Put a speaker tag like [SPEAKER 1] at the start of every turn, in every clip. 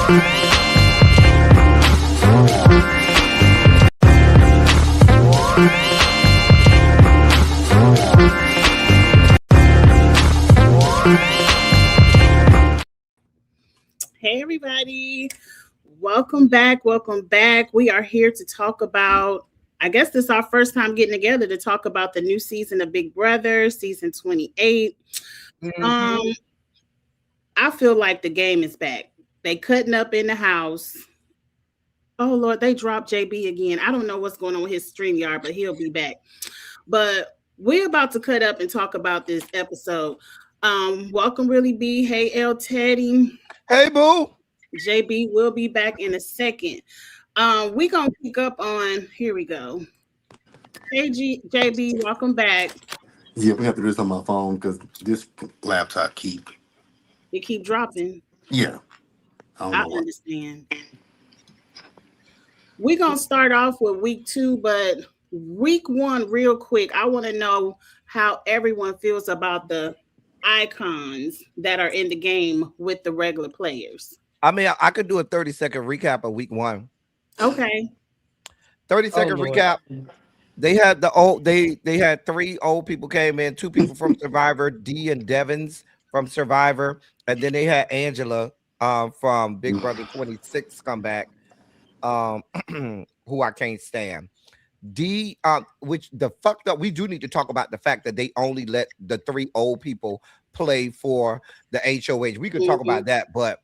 [SPEAKER 1] Hey everybody, welcome back. We are here to talk about, I guess this is our first time getting together to talk about the new season of Big Brother, season 28. I feel like the game is back. They cutting up in the house. Oh Lord, they dropped JB again. I don't know what's going on with his StreamYard, but he'll be back. But we're about to cut up and talk about this episode. Welcome, Really B. Hey, L Teddy.
[SPEAKER 2] Hey, boo.
[SPEAKER 1] JB will be back in a second. We're gonna pick up on, here we go. Hey JB, welcome back.
[SPEAKER 3] Yeah, we have to do this on my phone because this laptop
[SPEAKER 1] You keep dropping.
[SPEAKER 3] Yeah.
[SPEAKER 1] I understand. We're gonna start off with week 2, but week 1, real quick. I want to know how everyone feels about the icons that are in the game with the regular players.
[SPEAKER 2] I mean, I could do a 30-second recap of week 1.
[SPEAKER 1] Okay.
[SPEAKER 2] 30-second recap. They had they had 3 old people came in, 2 people from Survivor, D and Devins from Survivor, and then they had Angela from Big Brother 26 come back, who I can't stand. D, which the fucked up, we do need to talk about the fact that they only let the 3 old people play for the HOH. We could talk about that, but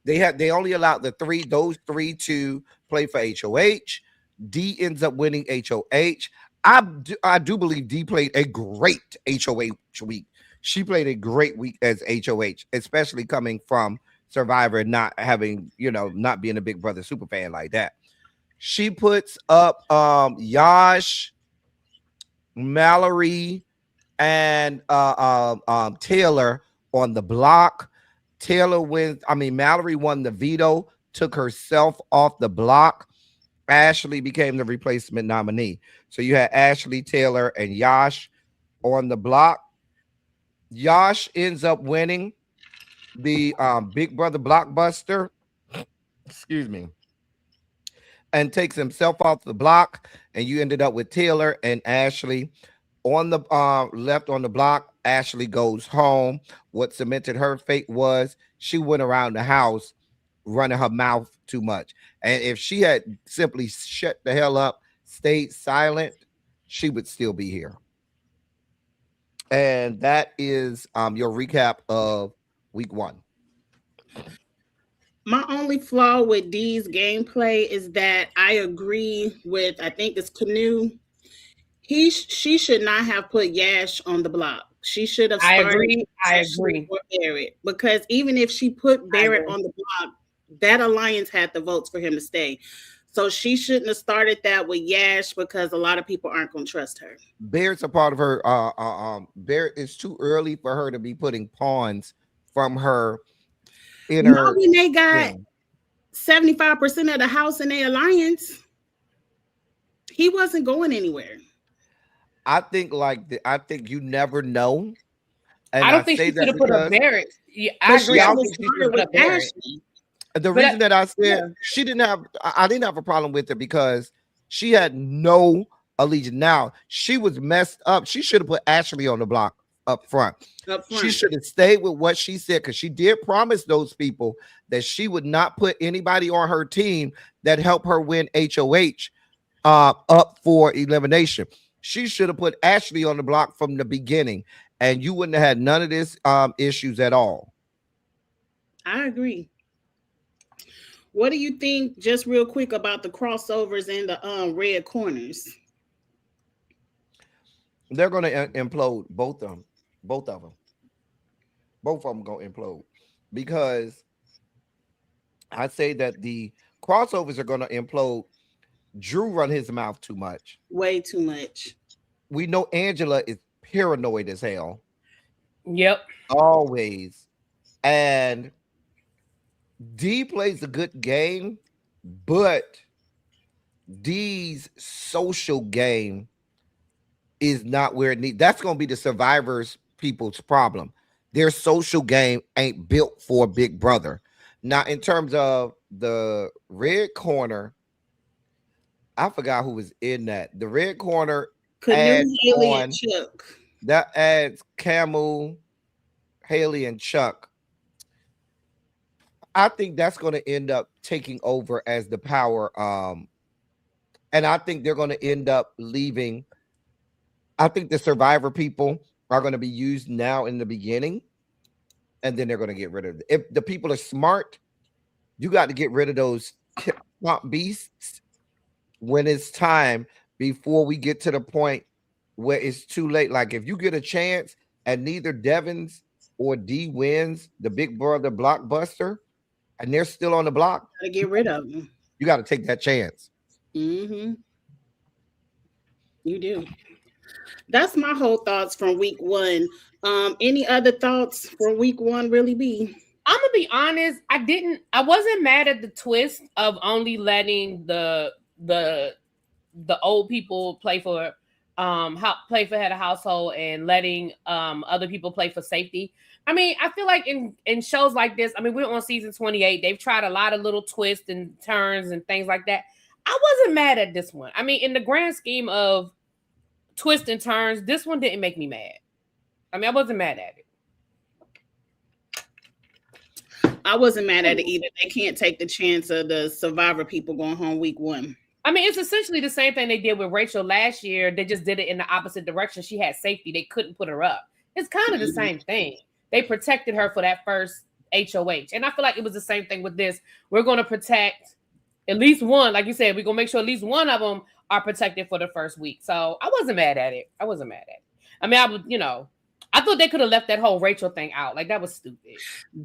[SPEAKER 2] they only allowed those three to play for HOH. D ends up winning HOH. I do believe D played a great HOH week. She played a great week as HOH, especially coming from Survivor, not having, not being a Big Brother super fan like that. She puts up Yash, Mallory, and Taylor on the block. Mallory won the veto, took herself off the block. Ashley became the replacement nominee. So you had Ashley, Taylor, and Yash on the block. Yash ends up winning the Big Brother Blockbuster. Excuse me. And takes himself off the block. And you ended up with Taylor and Ashley on the left on the block. Ashley goes home. What cemented her fate was she went around the house running her mouth too much. And if she had simply shut the hell up, stayed silent, she would still be here. And that is your recap of week 1.
[SPEAKER 1] My only flaw with D's gameplay is that I agree with, I think it's Canoe. She should not have put Yash on the block. She should have started.
[SPEAKER 4] I agree.
[SPEAKER 1] Barrett, because even if she put Barrett on the block, that alliance had the votes for him to stay. So she shouldn't have started that with Yash because a lot of people aren't going to trust her.
[SPEAKER 2] Barrett's a part of her. Barrett, it's too early for her to be putting pawns from her inner.
[SPEAKER 1] When they got 75% of the house in their alliance, he wasn't going anywhere.
[SPEAKER 2] I think you never know. And
[SPEAKER 4] I don't think she should have put up Barrett. Yeah, I agree. I don't think she should have put up Barrett.
[SPEAKER 2] The reason that I said I didn't have a problem with her because she had no allegiance. Now she was messed up. She should have put Ashley on the block up front. She should have stayed with what she said because she did promise those people that she would not put anybody on her team that helped her win HOH up for elimination. She should have put Ashley on the block from the beginning, and you wouldn't have had none of this issues at all.
[SPEAKER 1] I agree. What do you think, just real quick, about the crossovers and the red corners?
[SPEAKER 2] They're going to implode, both of them. Both of them going to implode because I say that the crossovers are going to implode. Drew run his mouth too much.
[SPEAKER 1] Way too much.
[SPEAKER 2] We know Angela is paranoid as hell.
[SPEAKER 4] Yep.
[SPEAKER 2] Always. And D plays a good game, but D's social game is not where it needs. That's going to be the Survivors people's problem. Their social game ain't built for Big Brother Now, in terms of the red corner, I forgot who was in that. The red corner
[SPEAKER 1] Canoe,
[SPEAKER 2] adds
[SPEAKER 1] Haley,
[SPEAKER 2] on
[SPEAKER 1] and Chuck.
[SPEAKER 2] that adds Camel, Haley, and Chuck. I think that's going to end up taking over as the power. And I think they're going to end up leaving. I think the Survivor people are going to be used now in the beginning, and then they're going to get rid of it. If the people are smart, you got to get rid of those swamp beasts when it's time, before we get to the point where it's too late. Like if you get a chance and neither Devins or D wins the Big Brother blockbuster, and they're still on the block,
[SPEAKER 1] Gotta get rid of them.
[SPEAKER 2] you got to take that chance.
[SPEAKER 1] Mm-hmm. You do. That's my whole thoughts from week one. Any other thoughts from week one, Really B?
[SPEAKER 4] I'm gonna be honest. I wasn't mad at the twist of only letting the old people play for head of household and letting other people play for safety. I mean, I feel like in shows like this, I mean, we're on season 28. They've tried a lot of little twists and turns and things like that. I wasn't mad at this one. I mean, in the grand scheme of twists and turns, this one didn't make me mad. I mean, I wasn't mad at it.
[SPEAKER 1] I wasn't mad at it either. They can't take the chance of the Survivor people going home week one.
[SPEAKER 4] I mean, it's essentially the same thing they did with Rachel last year. They just did it in the opposite direction. She had safety. They couldn't put her up. It's kind of the same thing. They protected her for that first HOH. And I feel like it was the same thing with this. We're going to protect at least one. Like you said, we're going to make sure at least one of them are protected for the first week. So I wasn't mad at it. I mean, I thought they could have left that whole Rachel thing out. Like, that was stupid.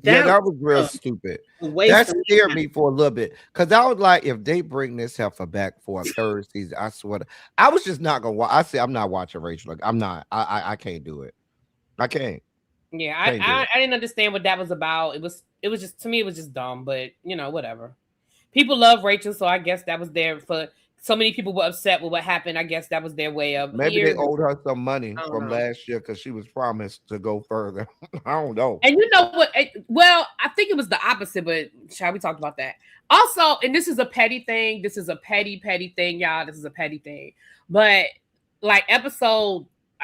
[SPEAKER 2] That was real stupid. That scared me for a little bit. Because I was like, if they bring this heifer back for a third season, I swear I was just not going to watch. I said, I'm not watching Rachel. Like, I'm not. I can't do it. I can't.
[SPEAKER 4] Yeah, I didn't understand what that was about. It was just, to me, it was just dumb. But, whatever. People love Rachel, so I guess that was there for... So many people were upset with what happened. I guess that was their way of...
[SPEAKER 2] Maybe they owed her some money from last year because she was promised to go further. I don't know.
[SPEAKER 4] And you know what? Well, I think it was the opposite, but shall we talk about that? Also, and this is a petty thing. This is a petty thing, y'all. This is a petty thing. But like I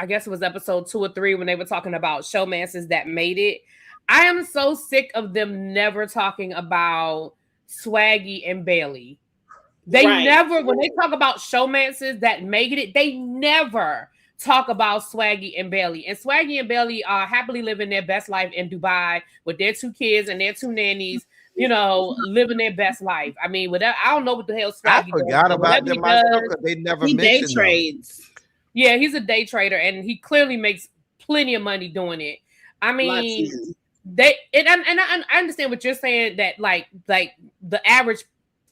[SPEAKER 4] guess it was episode 2 or 3 when they were talking about showmances that made it. I am so sick of them never talking about Swaggy and Bailey. They never, when they talk about showmances that made it, they never talk about Swaggy and Bailey. And Swaggy and Bailey are happily living their best life in Dubai with their 2 kids and their 2 nannies, living their best life. I mean, whatever. I don't know what the hell Swaggy
[SPEAKER 2] does. I forgot about them myself because they never mentioned
[SPEAKER 1] day trades.
[SPEAKER 4] Yeah, he's a day trader and he clearly makes plenty of money doing it. I mean, I understand what you're saying, that like the average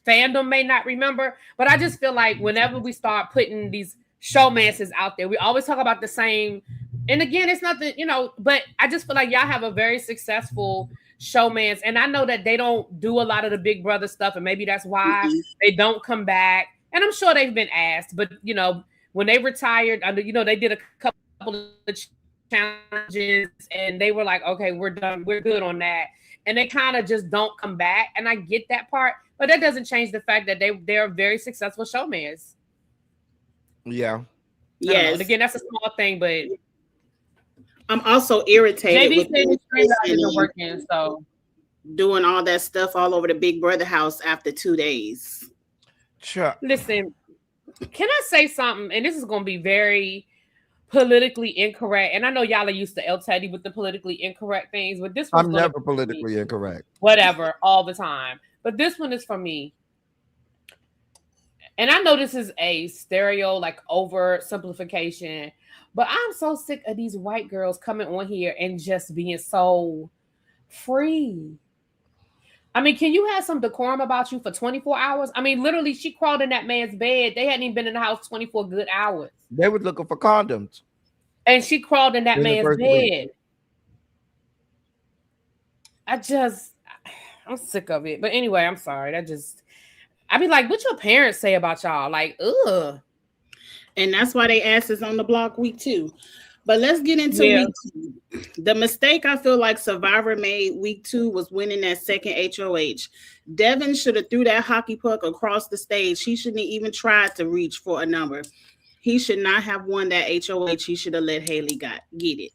[SPEAKER 4] fandom may not remember, but I just feel like whenever we start putting these showmances out there, we always talk about the same. And again, it's nothing, but I just feel like y'all have a very successful showmans. And I know that they don't do a lot of the Big Brother stuff, and maybe that's why they don't come back. And I'm sure they've been asked, but when they retired, they did a couple of challenges and they were like, okay, we're done. We're good on that. And they kind of just don't come back. And I get that part. But that doesn't change the fact that they're very successful showmans.
[SPEAKER 2] Yeah.
[SPEAKER 1] Yes.
[SPEAKER 4] And again, that's a small thing, but
[SPEAKER 1] I'm also irritated with
[SPEAKER 4] isn't working, so
[SPEAKER 1] doing all that stuff all over the Big Brother house after 2 days.
[SPEAKER 2] Sure.
[SPEAKER 4] Listen, can I say something? And this is going to be very politically incorrect. And I know y'all are used to El Teddy with the politically incorrect things, but this
[SPEAKER 2] I'm never politically incorrect.
[SPEAKER 4] Whatever, all the time. But this one is for me. And I know this is a stereo, like oversimplification, but I'm so sick of these white girls coming on here and just being so free. I mean, can you have some decorum about you for 24 hours? I mean, literally, she crawled in that man's bed. They hadn't even been in the house 24 good hours.
[SPEAKER 2] They were looking for condoms.
[SPEAKER 4] And she crawled in that man's bed. I'm sick of it. But anyway, I'm sorry. I be like, what your parents say about y'all? Like, ugh.
[SPEAKER 1] And that's why they asses on the block week 2. But let's get into
[SPEAKER 4] Yeah.
[SPEAKER 1] week 2. The mistake I feel like Survivor made week 2 was winning that second HOH. Devin should have threw that hockey puck across the stage. He shouldn't have even tried to reach for a number. He should not have won that HOH. He should have let Haley get it.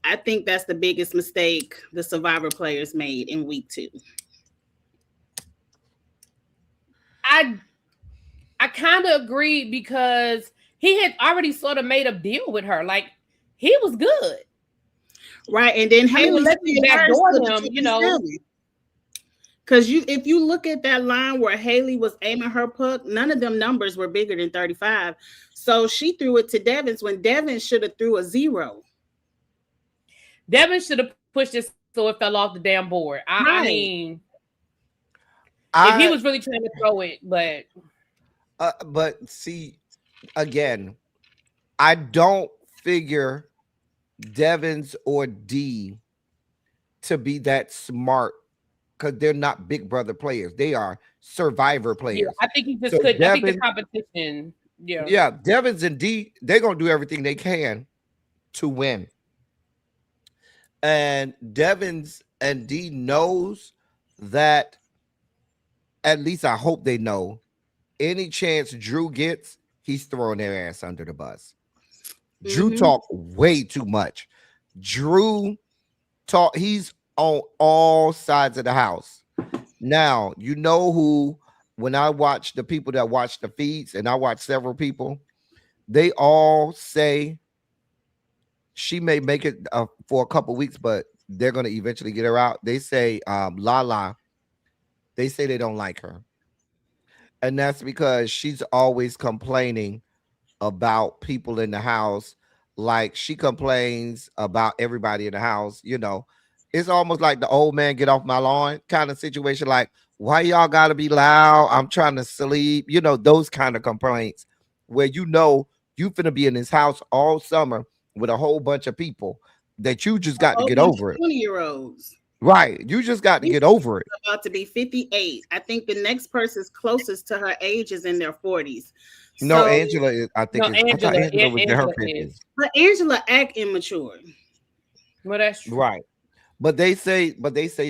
[SPEAKER 1] I think that's the biggest mistake the Survivor players made in week 2.
[SPEAKER 4] I kind of agree because he had already sort of made a deal with her. Like, he was good.
[SPEAKER 1] Right. And then Haley
[SPEAKER 4] backdoor him, you know.
[SPEAKER 1] Because if you look at that line where Haley was aiming her puck, none of them numbers were bigger than 35. So she threw it to Devins when Devin should have threw a 0.
[SPEAKER 4] Devin should have pushed it so it fell off the damn board. I mean, if he was really trying to throw it,
[SPEAKER 2] but see, again, I don't figure Devins or D to be that smart because they're not Big Brother players. They are Survivor players.
[SPEAKER 4] Yeah, I think he just couldn't. I think the competition.
[SPEAKER 2] Yeah, Devins and D, they're gonna do everything they can to win. And Devins and D knows that, at least I hope they know, any chance Drew gets, he's throwing their ass under the bus. Drew talk way too much. Drew talk, he's on all sides of the house. Now, you know who, when I watch the people that watch the feeds, and I watch several people, they all say she may make it for a couple weeks, but they're going to eventually get her out. They say Lala, they say they don't like her. And that's because she's always complaining about people in the house. Like, she complains about everybody in the house. You know, it's almost like the old man get off my lawn kind of situation. Like, why y'all got to be loud? I'm trying to sleep. You know, those kind of complaints where you know you finna be in this house all summer with a whole bunch of people that you just got to get over it.
[SPEAKER 1] 20-year-olds.
[SPEAKER 2] Right. You just got to get over it.
[SPEAKER 1] About to be 58. I think the next person's closest to her age is in their 40s.
[SPEAKER 2] No, Angela is, I think
[SPEAKER 4] Angela
[SPEAKER 2] was in her 50s.
[SPEAKER 1] But Angela act immature.
[SPEAKER 4] Well, that's true.
[SPEAKER 2] Right. But they say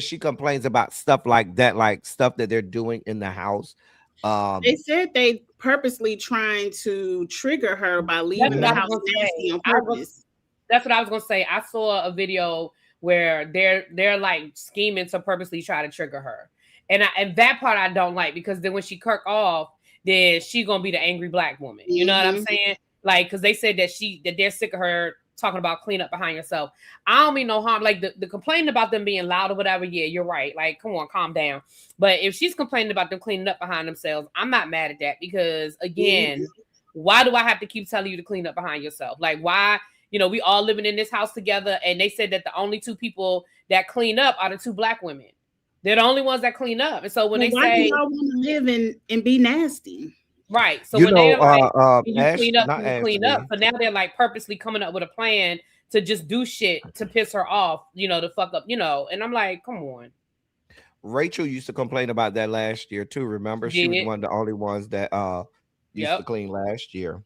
[SPEAKER 2] she complains about stuff like that, like stuff that they're doing in the house.
[SPEAKER 1] They said they purposely trying to trigger her by leaving the house nasty on purpose.
[SPEAKER 4] That's what I was gonna say. I saw a video where they're like scheming to purposely try to trigger her, and that part I don't like, because then when she kirk off, then she gonna be the angry black woman. You know what I'm saying? Like, because they said that they're sick of her talking about clean up behind yourself. I don't mean no harm. Like, the complaining about them being loud or whatever, yeah, you're right. Like, come on, calm down. But if she's complaining about them cleaning up behind themselves, I'm not mad at that, because again, why do I have to keep telling you to clean up behind yourself? Like, why? You know, we all living in this house together, and they said that the only 2 people that clean up are the 2 black women. They're the only ones that clean up. And so when they
[SPEAKER 1] why
[SPEAKER 4] say,
[SPEAKER 1] do y'all want to live and be nasty?
[SPEAKER 4] Right. So
[SPEAKER 2] you
[SPEAKER 4] when
[SPEAKER 2] know,
[SPEAKER 4] they're like,
[SPEAKER 2] you
[SPEAKER 4] clean up. So now they're like purposely coming up with a plan to just do shit to piss her off, you know, to fuck up, you know. And I'm like, come on.
[SPEAKER 2] Rachel used to complain about that last year too. Remember, she was one of the only ones that used to clean last year.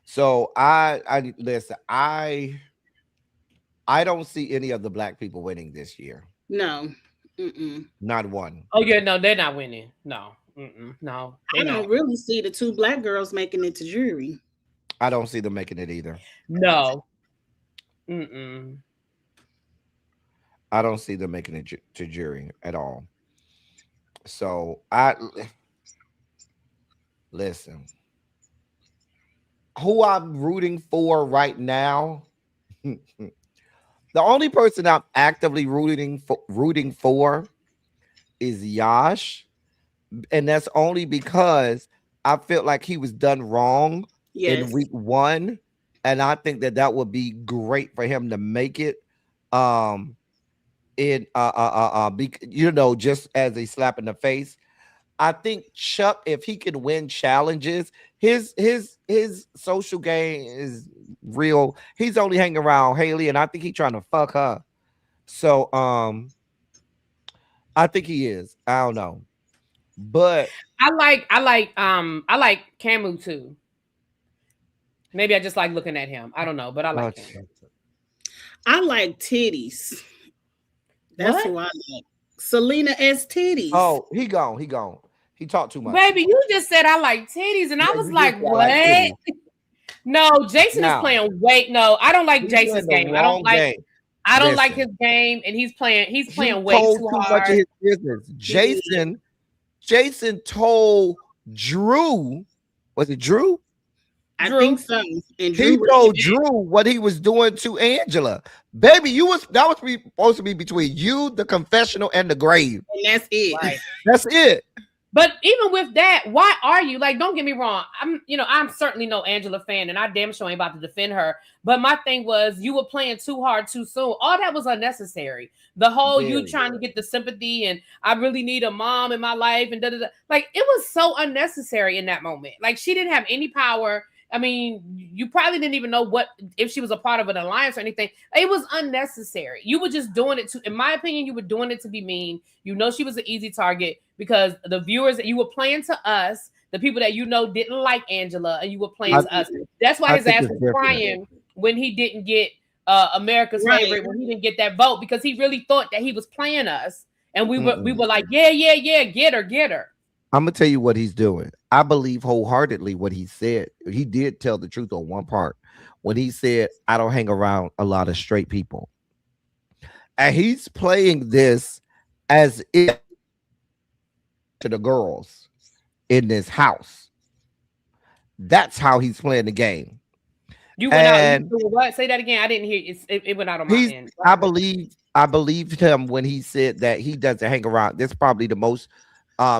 [SPEAKER 2] So I listen, I don't see any of the black people winning this year.
[SPEAKER 1] No.
[SPEAKER 2] Not one.
[SPEAKER 4] Oh yeah, no, they're not winning. No. No.
[SPEAKER 1] I don't really see the 2 black girls making it to jury.
[SPEAKER 2] I don't see them making it either.
[SPEAKER 4] No.
[SPEAKER 2] I don't see them making it to jury at all. So listen. Who I'm rooting for right now, the only person I'm actively rooting for is Yash, and that's only because I felt like he was done wrong in week 1, and I think that would be great for him to make it. You know, just as a slap in the face. I think Chuck, if he could win challenges, his social game is real. He's only hanging around Haley, and I think he's trying to fuck her. So I think he is. I don't know. But
[SPEAKER 4] I like Camu too. Maybe I just like looking at him. I don't know, but I like him.
[SPEAKER 1] I like titties. That's who I like. Selena S. titties.
[SPEAKER 2] Oh, he gone. He talked too much.
[SPEAKER 4] Baby, you just said I like titties, and I was like, what? Like no, Jason is playing. No, I don't like Jason's game. I don't like. Game. I don't like his game, and he's playing way too hard. Much of his
[SPEAKER 2] business. Jason told Drew. Was it Drew?
[SPEAKER 1] I think so. And
[SPEAKER 2] he told Drew what he was doing to Angela. Baby, that was supposed to be between you, the confessional, and the grave.
[SPEAKER 1] And that's it.
[SPEAKER 4] Right.
[SPEAKER 2] That's it.
[SPEAKER 4] But even with that, why are you like? Don't get me wrong. I'm certainly no Angela fan, and I damn sure ain't about to defend her. But my thing was, you were playing too hard too soon. All that was unnecessary. The whole you trying to get the sympathy, and I really need a mom in my life, and da da da. Like it was so unnecessary in that moment. Like she didn't have any power. I mean, you probably didn't even know if she was a part of an alliance or anything. It was unnecessary. You were just doing it in my opinion, you were doing it to be mean. You know, she was an easy target because the viewers that you were playing to us, the people that didn't like Angela, and you were playing to us. That's why his ass was crying when he didn't get America's favorite, when he didn't get that vote, because he really thought that he was playing us. And we were like, yeah, get her.
[SPEAKER 2] I'm gonna tell you what he's doing. I believe wholeheartedly what he said. He did tell the truth on one part when he said, I don't hang around a lot of straight people. And he's playing this as if to the girls in this house. That's how he's playing the game.
[SPEAKER 4] You went out. What? Say that again. I didn't hear it went out on my end.
[SPEAKER 2] I believed him when he said that he doesn't hang around. This is probably the most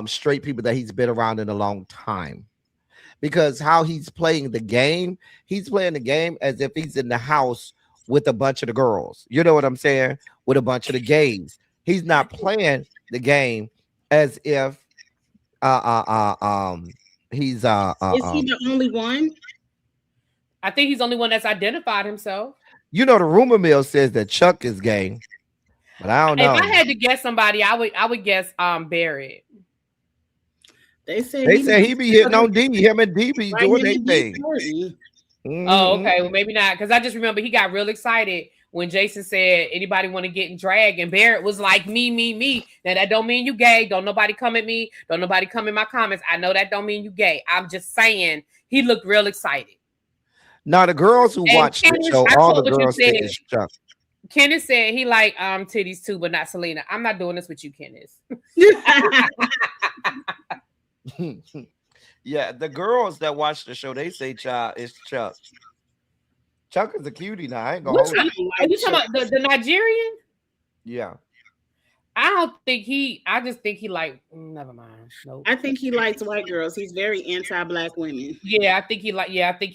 [SPEAKER 2] straight people that he's been around in a long time, because how he's playing the game as if he's in the house with a bunch of the girls. You know what I'm saying? With a bunch of the gays. He's not playing the game as if he's
[SPEAKER 1] is he the only one?
[SPEAKER 4] I think he's the only one that's identified himself.
[SPEAKER 2] You know, the rumor mill says that Chuck is gay, but I don't know.
[SPEAKER 4] If I had to guess somebody, I would guess Barrett.
[SPEAKER 1] They say
[SPEAKER 2] he be hitting on D. Him and D be doing their thing.
[SPEAKER 4] Oh, okay. Well, maybe not, because I just remember he got real excited when Jason said, anybody want to get in drag? And Barrett was like, me. Now, that don't mean you gay. Don't nobody come at me. Don't nobody come in my comments. I know that don't mean you gay. I'm just saying he looked real excited.
[SPEAKER 2] Now, the girls who watch the show, all the girls say it's Chuck.
[SPEAKER 4] Kenneth said he like titties too, but not Selena. I'm not doing this with you, Kenneth.
[SPEAKER 2] Yeah, the girls that watch the show, they say it's Chuck. Chuck is a cutie now. I ain't gonna hold you.
[SPEAKER 4] Are you talking about the Nigerian?
[SPEAKER 2] Yeah.
[SPEAKER 4] I just think he like, never mind. Nope.
[SPEAKER 1] I think he likes white girls. He's very anti-black women.
[SPEAKER 4] Yeah, I think he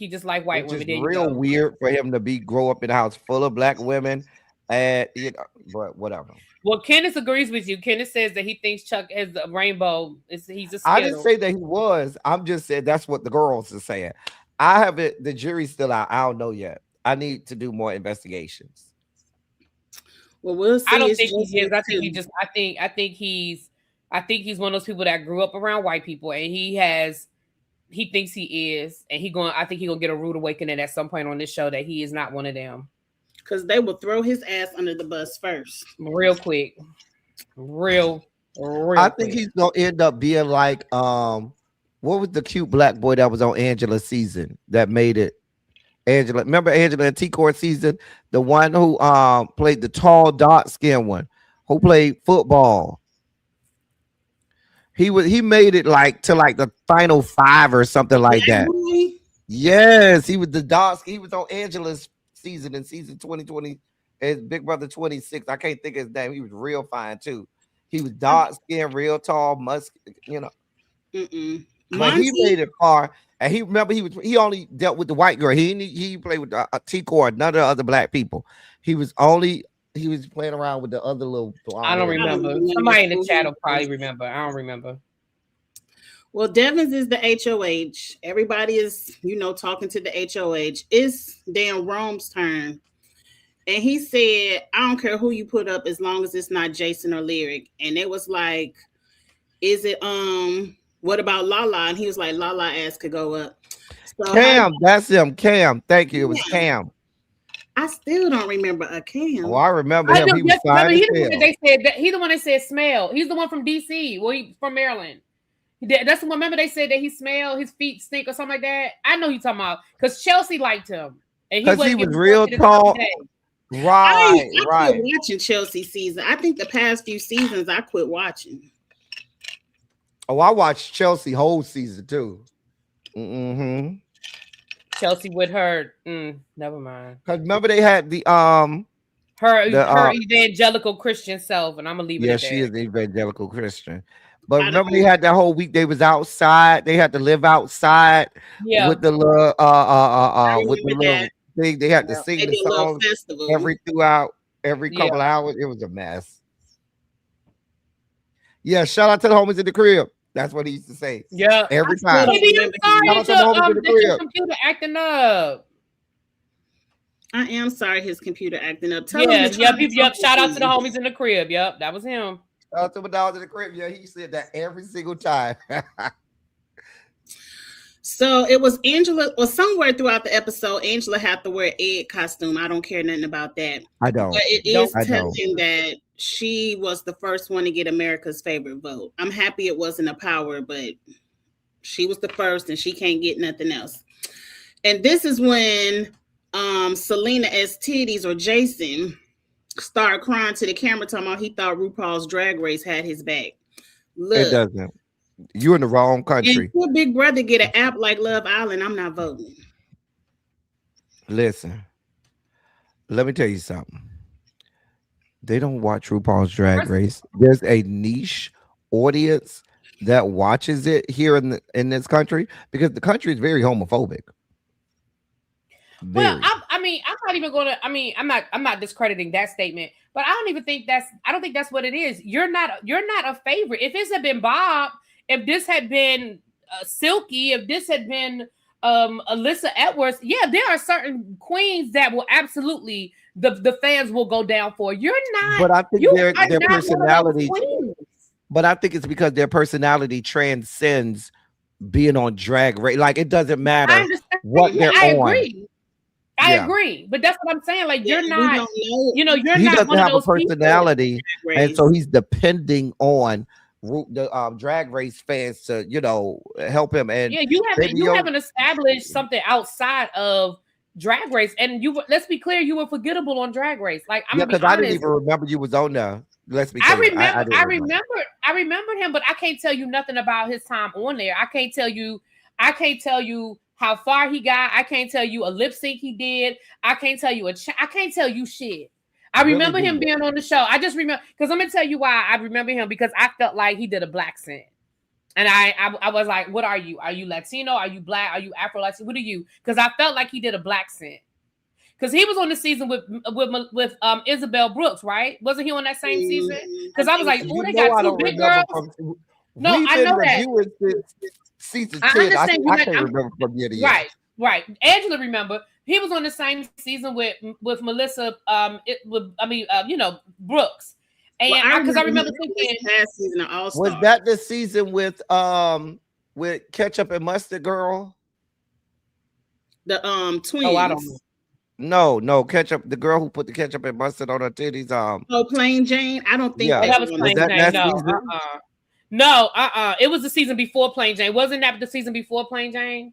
[SPEAKER 4] just like white women.
[SPEAKER 2] It's real weird for him to grow up in a house full of black women. And but whatever.
[SPEAKER 4] Well, Kenneth agrees with you. Kenneth says that he thinks Chuck is a rainbow. He's a Skittle.
[SPEAKER 2] I didn't say that he was. I'm just saying that's what the girls are saying. I haven't. The jury's still out. I don't know yet. I need to do more investigations.
[SPEAKER 1] Well, we'll see.
[SPEAKER 4] I don't think he is. I think he's one of those people that grew up around white people, and he thinks he is, and I think he's gonna get a rude awakening at some point on this show that he is not one of them.
[SPEAKER 1] Because they will throw his ass under the bus first.
[SPEAKER 4] Real quick. Real
[SPEAKER 2] I think he's gonna end up being like what was the cute black boy that was on Angela's season that made it? Angela, remember Angela and T-Court season? The one who played the tall, dark skinned one who played football. He made it like to like the final 5 or something like that. Yes, he was the dark. He was on Angela's season in season 2020, his Big Brother 26. I can't think of his name. He was real fine too. He was dark skinned, real tall, you know. But he made it far, and he only dealt with the white girl. He played with T-Cord, none of the other black people. He was playing around with the other little.
[SPEAKER 4] I don't remember. Somebody in the chat will probably remember. I don't remember.
[SPEAKER 1] Well, Devins is the HOH. Everybody is, talking to the HOH. It's Dan Rome's turn. And he said, I don't care who you put up as long as it's not Jason or Lyric. And it was like, is it, what about Lala? And he was like, Lala ass could go up. So
[SPEAKER 2] Cam, that's him. Cam, thank you. It was Cam.
[SPEAKER 1] I still don't remember a Cam.
[SPEAKER 2] Oh, I remember
[SPEAKER 4] I
[SPEAKER 2] him.
[SPEAKER 4] do.
[SPEAKER 2] He was fine as
[SPEAKER 4] He's the one that
[SPEAKER 2] hell.
[SPEAKER 4] they said that he's the one that said smell. He's the one from DC. Well, he from Maryland. That's the one. Remember they said that he smelled, his feet stink or something like that. I know he's talking about because Chelsea liked him and
[SPEAKER 2] Because he was
[SPEAKER 4] getting
[SPEAKER 2] real
[SPEAKER 4] busted
[SPEAKER 2] tall.
[SPEAKER 4] every day.
[SPEAKER 2] Right,
[SPEAKER 1] I
[SPEAKER 2] right.
[SPEAKER 1] quit watching Chelsea season. I think the past few seasons I quit watching.
[SPEAKER 2] Oh, I watched Chelsea whole season too. Mm-hmm.
[SPEAKER 4] Chelsea with her. Never mind.
[SPEAKER 2] Because remember they had the
[SPEAKER 4] her evangelical Christian self, and I'm gonna leave it
[SPEAKER 2] yeah,
[SPEAKER 4] at
[SPEAKER 2] she
[SPEAKER 4] that.
[SPEAKER 2] is evangelical Christian. But remember they had that whole week they was outside. They had to live outside with the little little thing. They had to sing the song every couple of hours. It was a mess. Yeah, shout out to the homies in the crib. That's what he used to say.
[SPEAKER 4] Yeah,
[SPEAKER 2] every time.
[SPEAKER 4] Maybe I'm sorry your computer acting up.
[SPEAKER 1] I am sorry his computer acting up.
[SPEAKER 4] Yep. Shout out to the homies in the crib. Yep, that was him.
[SPEAKER 2] Shout out to my dogs in the crib. Yeah, he said that every single time.
[SPEAKER 1] So it was Angela, or somewhere throughout the episode, Angela had to wear Ed costume. I don't care nothing about that.
[SPEAKER 2] I don't.
[SPEAKER 1] But it is telling that she was the first one to get America's favorite vote. I'm happy it wasn't a power, but she was the first and she can't get nothing else. And this is when Selena S. Titties or Jason started crying to the camera talking about he thought RuPaul's Drag Race had his back. Look,
[SPEAKER 2] it doesn't. You're in the wrong country.
[SPEAKER 1] If Big Brother get an app like Love Island, I'm not voting.
[SPEAKER 2] Listen, let me tell you something. They don't watch RuPaul's Drag Race. There's a niche audience that watches it here in this country because the country is very homophobic.
[SPEAKER 4] Well, I'm not even going to. I'm not discrediting that statement, but I don't think that's what it is. You're not a favorite. If this had been Bob, if this had been Silky, if this had been Alyssa Edwards, yeah, there are certain queens that will absolutely the fans will go down for. You're not.
[SPEAKER 2] But I think their personality. But I think it's because their personality transcends being on Drag Race. Like it doesn't matter what they're on.
[SPEAKER 4] I agree, but that's what I'm saying. Like you're not, you're
[SPEAKER 2] he
[SPEAKER 4] not
[SPEAKER 2] doesn't
[SPEAKER 4] one
[SPEAKER 2] have
[SPEAKER 4] of those
[SPEAKER 2] a personality, and so he's depending on the Drag Race fans to help him. And
[SPEAKER 4] you haven't established something outside of Drag Race, and let's be clear, you were forgettable on Drag Race. Like
[SPEAKER 2] because I didn't even remember you was on there. Let's be clear.
[SPEAKER 4] I remember him, but I can't tell you nothing about his time on there. I can't tell you how far he got. I can't tell you a lip sync he did. I can't tell you I can't tell you shit. I remember him being on the show. I just remember because I'm gonna tell you why I remember him, because I felt like he did a black scent. And I was like, what are you? Are you Latino? Are you black? Are you Afro-Latino? What are you? Because I felt like he did a black scent. Because he was on the season with Isabel Brooks, right? Wasn't he on that same season? Because I was like, oh, they got two big girls. No, I know that.
[SPEAKER 2] Season 10, I can't remember from year to year.
[SPEAKER 4] Right. Angela remember he was on the same season with Melissa. Brooks. And because I remember thinking
[SPEAKER 1] past season of All Stars.
[SPEAKER 2] Was that the season with ketchup and mustard girl?
[SPEAKER 1] The twins.
[SPEAKER 2] Oh, I don't know. No, ketchup. The girl who put the ketchup and mustard on her titties.
[SPEAKER 1] Plain Jane. I don't think
[SPEAKER 4] that was Plain Jane. No, it was the season before Plain Jane. Wasn't that the season before Plain Jane?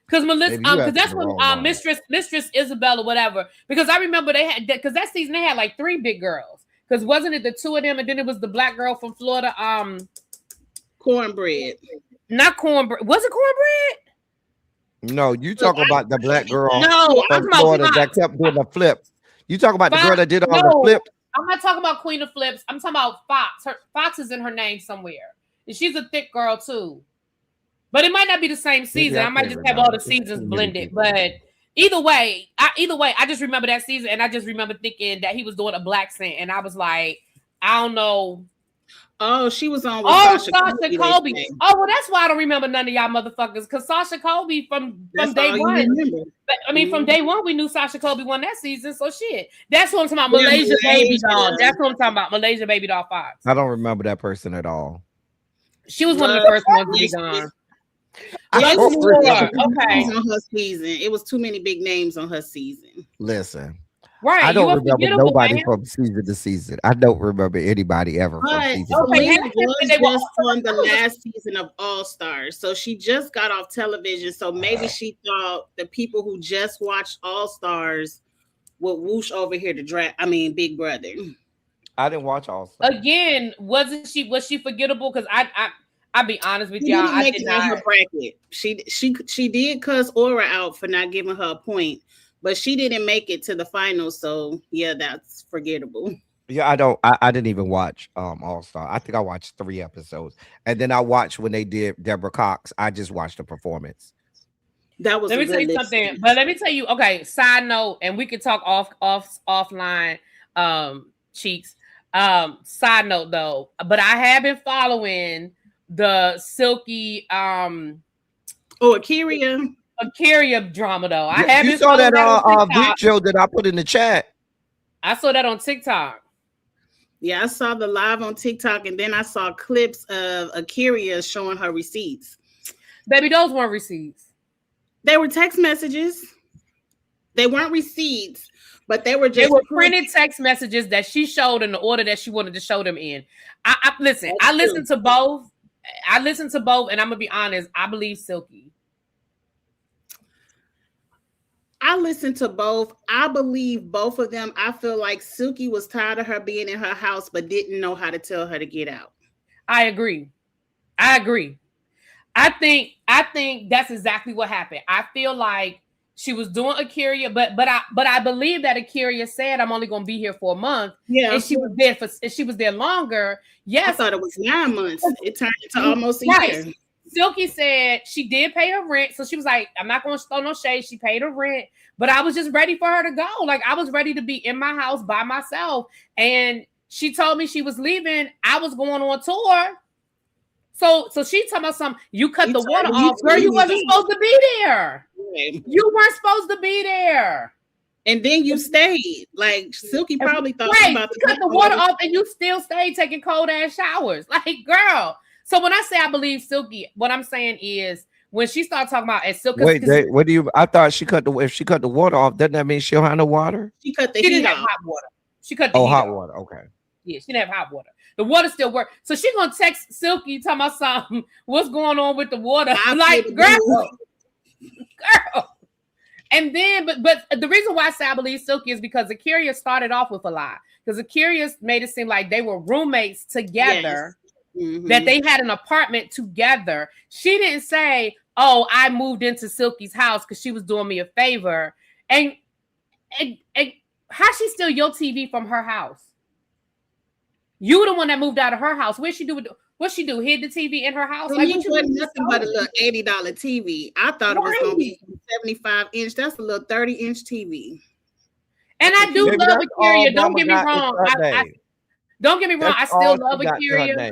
[SPEAKER 4] Because Melissa, because that's when Mistress Isabel or whatever. Because I remember they had because that season they had like 3 big girls. Because wasn't it the 2 of them, and then it was the black girl from Florida,
[SPEAKER 1] Cornbread.
[SPEAKER 4] Not Cornbread. Was it Cornbread?
[SPEAKER 2] No, you talk about the black girl
[SPEAKER 4] from
[SPEAKER 2] Florida that kept doing the flip. You talk about the girl that did all the flip.
[SPEAKER 4] I'm not talking about Queen of Flips. I'm talking about Fox. Fox is in her name somewhere. And she's a thick girl too. But it might not be the same season. I might just have all the seasons blended. But either way, I just remember that season, and I just remember thinking that he was doing a black scent, and I was like, I don't know.
[SPEAKER 1] Oh, she was on with Sasha
[SPEAKER 4] Colby. Oh, well, that's why I don't remember none of y'all motherfuckers, because Sasha Colby from day one. From day one, we knew Sasha Colby won that season, so shit. That's what I'm talking about. Malaysia Baby Doll. That's what I'm talking about. Malaysia Baby Doll Fox.
[SPEAKER 2] I don't remember that person at all.
[SPEAKER 4] She was one of the first ones to be gone.
[SPEAKER 2] I
[SPEAKER 1] It
[SPEAKER 2] don't
[SPEAKER 1] was
[SPEAKER 2] remember.
[SPEAKER 4] Okay.
[SPEAKER 1] on her season. It was too many big names on her season.
[SPEAKER 2] Listen,
[SPEAKER 4] Right.
[SPEAKER 2] I don't
[SPEAKER 4] You a
[SPEAKER 2] remember
[SPEAKER 4] forgettable
[SPEAKER 2] nobody
[SPEAKER 4] man.
[SPEAKER 2] from season to season. I don't remember anybody ever from
[SPEAKER 1] But
[SPEAKER 2] season to
[SPEAKER 4] Okay,
[SPEAKER 2] season.
[SPEAKER 1] Selena
[SPEAKER 4] Hannah said
[SPEAKER 1] was
[SPEAKER 4] they were
[SPEAKER 1] just
[SPEAKER 4] all-
[SPEAKER 1] on the last season of All Stars, so she just got off television. So maybe she thought the people who just watched All Stars would whoosh over here to Big Brother.
[SPEAKER 2] I didn't watch All Stars.
[SPEAKER 4] Again, was she forgettable? Because I'll be honest with
[SPEAKER 1] She
[SPEAKER 4] y'all,
[SPEAKER 1] didn't
[SPEAKER 4] I
[SPEAKER 1] make
[SPEAKER 4] did
[SPEAKER 1] it in her
[SPEAKER 4] not.
[SPEAKER 1] bracket. She did cuss Aura out for not giving her a point, but she didn't make it to the finals. So yeah, that's forgettable.
[SPEAKER 2] Yeah, I didn't even watch All Star. I think I watched 3 episodes. And then I watched when they did Deborah Cox. I just watched the performance.
[SPEAKER 1] That was
[SPEAKER 4] Let
[SPEAKER 1] a
[SPEAKER 4] me
[SPEAKER 1] good
[SPEAKER 4] tell you
[SPEAKER 1] lip
[SPEAKER 4] something,
[SPEAKER 1] sync.
[SPEAKER 4] but let me tell you, okay, side note, and we could talk offline, cheeks. Side note though, but I have been following the Silky
[SPEAKER 1] Akira.
[SPEAKER 4] drama though. I
[SPEAKER 2] Yeah,
[SPEAKER 4] have
[SPEAKER 2] you
[SPEAKER 4] been
[SPEAKER 2] saw
[SPEAKER 4] following
[SPEAKER 2] that
[SPEAKER 4] on TikTok.
[SPEAKER 2] video that I put in the chat.
[SPEAKER 4] I saw that on TikTok.
[SPEAKER 1] Yeah, I saw the live on TikTok, and then I saw clips of Akira showing her receipts.
[SPEAKER 4] Baby, those weren't receipts.
[SPEAKER 1] They were text messages. They weren't receipts, but they were just
[SPEAKER 4] printed text messages that she showed in the order that she wanted to show them in. I listen. I listened to both. And I'm gonna be honest. I believe Silky.
[SPEAKER 1] I listened to both. I believe both of them. I feel like Silky was tired of her being in her house, but didn't know how to tell her to get out.
[SPEAKER 4] I agree. I think that's exactly what happened. I feel like she was doing Akira, but I believe that Akira said, "I'm only going to be here for a month."
[SPEAKER 1] Yeah,
[SPEAKER 4] and she was there longer. Yes,
[SPEAKER 1] I thought it was 9 months. It turned into almost a year.
[SPEAKER 4] Silky said she did pay her rent, so she was like, "I'm not going to throw no shade." She paid her rent, but I was just ready for her to go. Like I was ready to be in my house by myself, and she told me she was leaving. I was going on tour. So she talking about something. You cut the water off, girl. You wasn't supposed to be there. You weren't supposed to be there.
[SPEAKER 1] And then you stayed. Like Silky probably thought about
[SPEAKER 4] you cut the water off, and you still stayed taking cold ass showers. Like, girl. So when I say I believe Silky, what I'm saying is when she started talking about as Silky.
[SPEAKER 2] Wait, what do you? I thought if she cut the water off, doesn't that mean she'll have no water?
[SPEAKER 1] She cut the
[SPEAKER 4] She
[SPEAKER 1] heat
[SPEAKER 4] didn't have
[SPEAKER 1] off.
[SPEAKER 4] hot water. She cut the heat
[SPEAKER 2] hot
[SPEAKER 4] off.
[SPEAKER 2] water. Okay.
[SPEAKER 4] Yeah, she didn't have hot water. The water still worked. So she gonna text Silky talking about something. What's going on with the water? Like, girl. And then, but the reason why I say I believe Silky is because Akira started off with a lie. Because Akira made it seem like they were roommates together, that they had an apartment together. She didn't say, "Oh, I moved into Silky's house because she was doing me a favor." And how she steal your TV from her house? You the one that moved out of her house. What she do? Hid the TV in her house?
[SPEAKER 1] Like, it wasn't nothing but a little $80 TV. I thought it was gonna be 75-inch. That's a little 30-inch TV.
[SPEAKER 4] And I do love Akira. Don't get me wrong. Don't get me wrong. I still love Akira.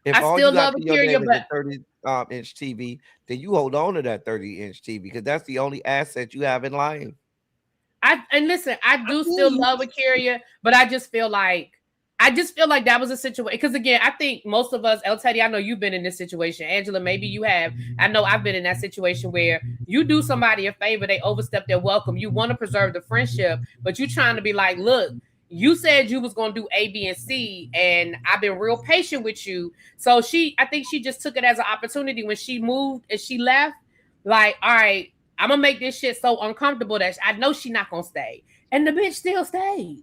[SPEAKER 2] If
[SPEAKER 4] I still love Akira, but
[SPEAKER 2] 30-inch TV, then you hold on to that 30-inch TV because that's the only asset you have in life.
[SPEAKER 4] Listen, I do still love Akira, but I just feel like that was a situation. Because again, I think most of us, El Teddy, I know you've been in this situation. Angela, maybe you have. I know I've been in that situation where you do somebody a favor, they overstep their welcome. You want to preserve the friendship, but you're trying to be like, look, you said you was going to do A, B, and C, and I've been real patient with you. So I think she just took it as an opportunity when she moved and she left. Like, all right, I'm gonna make this shit so uncomfortable that I know she's not gonna stay, and the bitch still stayed.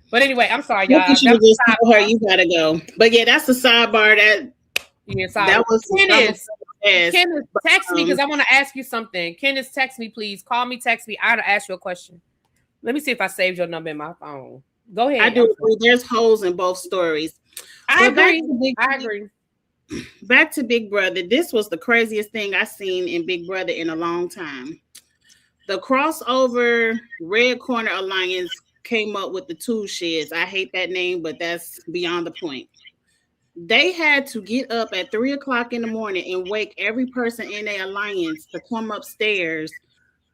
[SPEAKER 4] But anyway, I'm sorry, y'all.
[SPEAKER 1] You should just tell her you gotta go. But yeah, that's a sidebar. That was
[SPEAKER 4] Kenneth, text me because I want to ask you something. Kenneth, text me, please. Call me, text me. I gotta ask you a question. Let me see if I saved your number in my phone. Go ahead.
[SPEAKER 1] I do. There's holes in both stories.
[SPEAKER 4] I agree.
[SPEAKER 1] Back to Big Brother. This was the craziest thing I've seen in Big Brother in a long time. The crossover Red Corner Alliance came up with the tool sheds. I hate that name, but that's beyond the point. They had to get up at 3 o'clock in the morning and wake every person in their alliance to come upstairs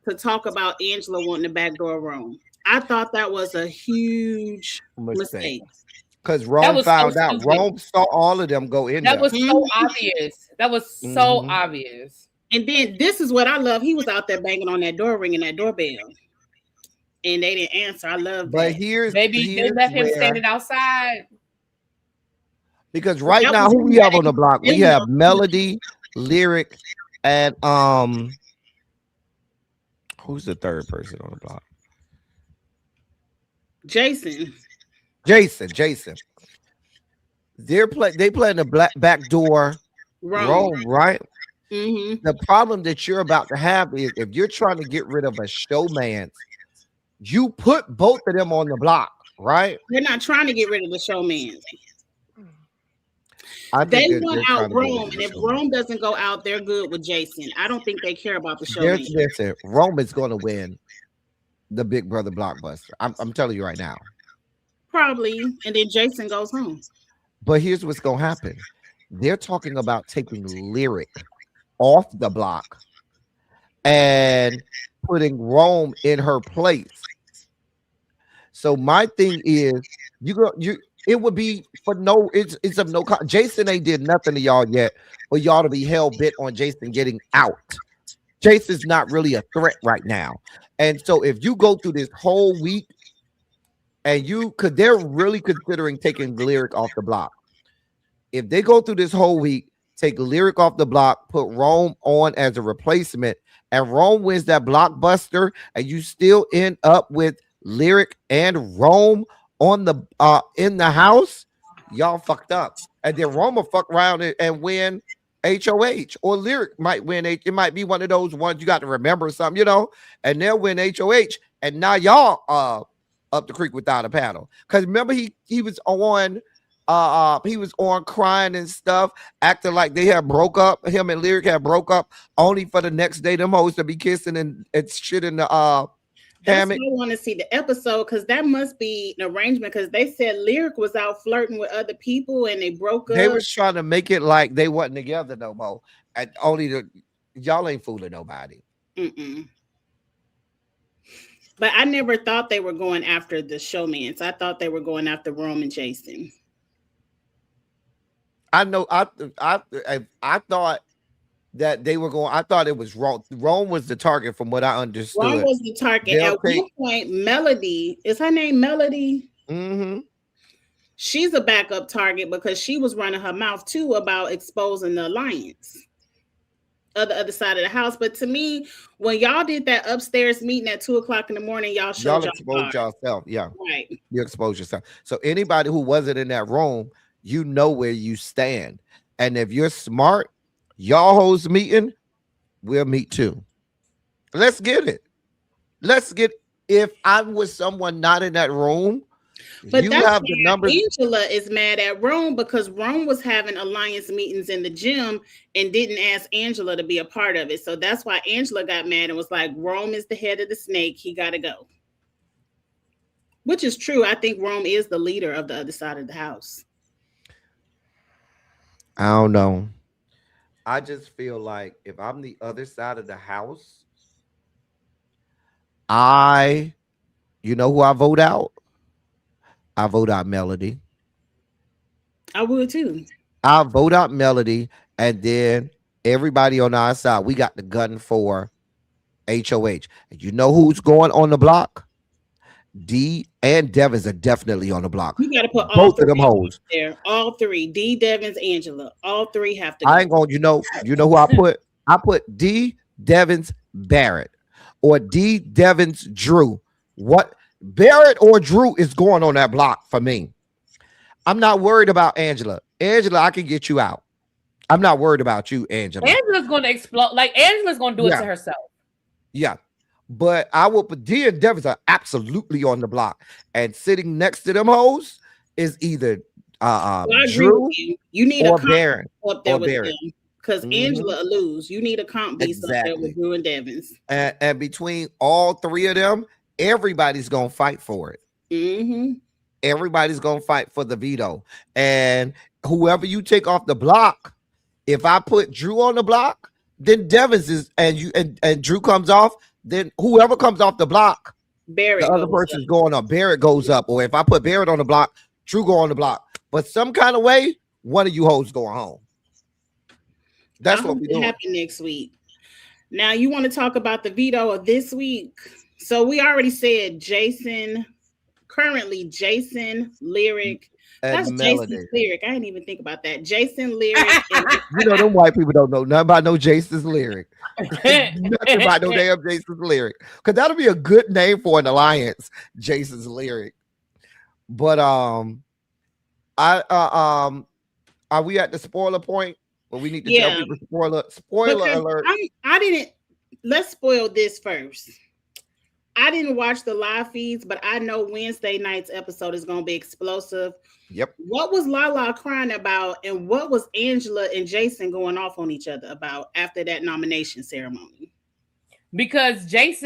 [SPEAKER 1] to talk about Angela wanting the backdoor room. I thought that was a huge mistake.
[SPEAKER 2] Because
[SPEAKER 4] That
[SPEAKER 2] Rome
[SPEAKER 4] was so
[SPEAKER 2] found out.
[SPEAKER 4] stupid.
[SPEAKER 2] Rome saw all of them go in
[SPEAKER 4] That
[SPEAKER 2] there.
[SPEAKER 4] was so obvious. That was so obvious.
[SPEAKER 1] And then this is what I love. He was out there banging on that door, ringing that doorbell, and they didn't answer. I love
[SPEAKER 2] But
[SPEAKER 1] that.
[SPEAKER 2] here's
[SPEAKER 4] Maybe they left him
[SPEAKER 2] where,
[SPEAKER 4] standing outside.
[SPEAKER 2] because right
[SPEAKER 1] That
[SPEAKER 2] now,
[SPEAKER 1] was
[SPEAKER 2] who we have on the
[SPEAKER 1] dramatic.
[SPEAKER 2] block? We
[SPEAKER 1] Yeah.
[SPEAKER 2] have Melody, Lyric, and who's the third person on the block?
[SPEAKER 1] Jason.
[SPEAKER 2] Jason. They play in the back door Rome, right?
[SPEAKER 1] Mm-hmm.
[SPEAKER 2] The problem that you're about to have is if you're trying to get rid of a showman, you put both of them on the block, right?
[SPEAKER 1] They're not trying to get rid of the showman.
[SPEAKER 2] They
[SPEAKER 1] want out Rome, and if Rome doesn't go out, they're good with Jason. I don't think they care about the showman.
[SPEAKER 2] Listen, Rome is going to win the Big Brother blockbuster. I'm telling you right now.
[SPEAKER 1] Probably, and then Jason goes home.
[SPEAKER 2] But here's what's going to happen. They're talking about taking Lyric off the block and putting Rome in her place. So my thing is, it would be for no, it's of no. Jason ain't did nothing to y'all yet, for y'all to be hell bent on Jason getting out. Jason's not really a threat right now, and so if you go through this whole week, and they're really considering taking Lyric off the block. If they go through this whole week, take Lyric off the block, put Rome on as a replacement, and Rome wins that blockbuster, and you still end up with Lyric and Rome on the in the house, y'all fucked up. And then Rome will fuck around and win HOH, or Lyric might win. It might be one of those ones you got to remember something, and they'll win HOH. And now y'all up the creek without a paddle. Because remember he was on crying and stuff, acting like they had broke up. Him and Lyric had broke up, only for the next day them hoes to be kissing and shit in the hammock.
[SPEAKER 1] I want to see the episode, because that must be an arrangement, because they said Lyric was out flirting with other people and they broke up.
[SPEAKER 2] They was trying to make it like they wasn't together no more. And y'all ain't fooling nobody.
[SPEAKER 1] Mm-mm. But I never thought they were going after the showmans. I thought they were going after Rome and Jason.
[SPEAKER 2] I know. I thought that they were going. I thought it was Rome. Rome was the target, from what I understood.
[SPEAKER 1] Rome was the target. At one point, Melody, is her name Melody?
[SPEAKER 2] Mm-hmm.
[SPEAKER 1] She's a backup target because she was running her mouth too about exposing the alliance of the other side of the house. But to me, when y'all did that upstairs meeting at 2:00 in the morning, y'all showed
[SPEAKER 2] exposed yourself. Yeah,
[SPEAKER 1] right.
[SPEAKER 2] You exposed yourself. So anybody who wasn't in that room, you know where you stand. And if you're smart, y'all hoes meeting, we'll meet too. Let's get it. If I was someone not in that room,
[SPEAKER 1] but
[SPEAKER 2] you
[SPEAKER 1] that's
[SPEAKER 2] have the numbers.
[SPEAKER 1] Angela is mad at Rome because Rome was having alliance meetings in the gym and didn't ask Angela to be a part of it. So that's why Angela got mad and was like, Rome is the head of the snake. He got to go. Which is true. I think Rome is the leader of the other side of the house.
[SPEAKER 2] I don't know. I just feel like if I'm the other side of the house, you know who I vote out? I vote out Melody.
[SPEAKER 1] I would too.
[SPEAKER 2] I vote out Melody, and then everybody on our side, we got the gun for HOH. And you know who's going on the block? D and Devins are definitely on the block.
[SPEAKER 1] You got to put
[SPEAKER 2] both of them hoes
[SPEAKER 1] there. All three. D, Devins, Angela. All three have to go.
[SPEAKER 2] I ain't going, you know who I put? I put D, Devins, Barrett, or D, Devins, Drew. What? Barrett or Drew is going on that block for me. I'm not worried about Angela. Angela, I can get you out. I'm not worried about you, Angela.
[SPEAKER 4] Angela's going to explode. Like, Angela's going to do it to herself.
[SPEAKER 2] Yeah. But I will put D and Devins are absolutely on the block. And sitting next to them hoes is either Drew
[SPEAKER 1] you need
[SPEAKER 2] or
[SPEAKER 1] a comp
[SPEAKER 2] Barrett
[SPEAKER 1] up there with them. Because Angela will lose. You need a comp beast up there with Drew and Devins.
[SPEAKER 2] And between all three of them, everybody's gonna fight for it.
[SPEAKER 1] Mm-hmm.
[SPEAKER 2] Everybody's gonna fight for the veto. And whoever you take off the block, if I put Drew on the block, then Devins is and Drew comes off, then whoever comes off the block,
[SPEAKER 1] Barrett,
[SPEAKER 2] the other person's going up. Barrett goes up. Or if I put Barrett on the block, True go on the block. But some kind of way, one of you hoes going home. That's what we doing.
[SPEAKER 1] Happen next week. Now you want to talk about the veto of this week? So we already said Jason, Lyric. That's Jason's Lyric. I didn't even think about that. Jason, Lyric.
[SPEAKER 2] You know, them white people don't know nothing about no Jason's Lyric. Nothing about no damn Jason's Lyric. Because that'll be a good name for an alliance, Jason's Lyric. But are we at the spoiler point? Well, we need to tell people spoiler alert.
[SPEAKER 1] Let's spoil this first. I didn't watch the live feeds, but I know Wednesday night's episode is going to be explosive.
[SPEAKER 2] Yep.
[SPEAKER 1] What was Lala crying about, and what was Angela and Jason going off on each other about after that nomination ceremony?
[SPEAKER 4] Because Jason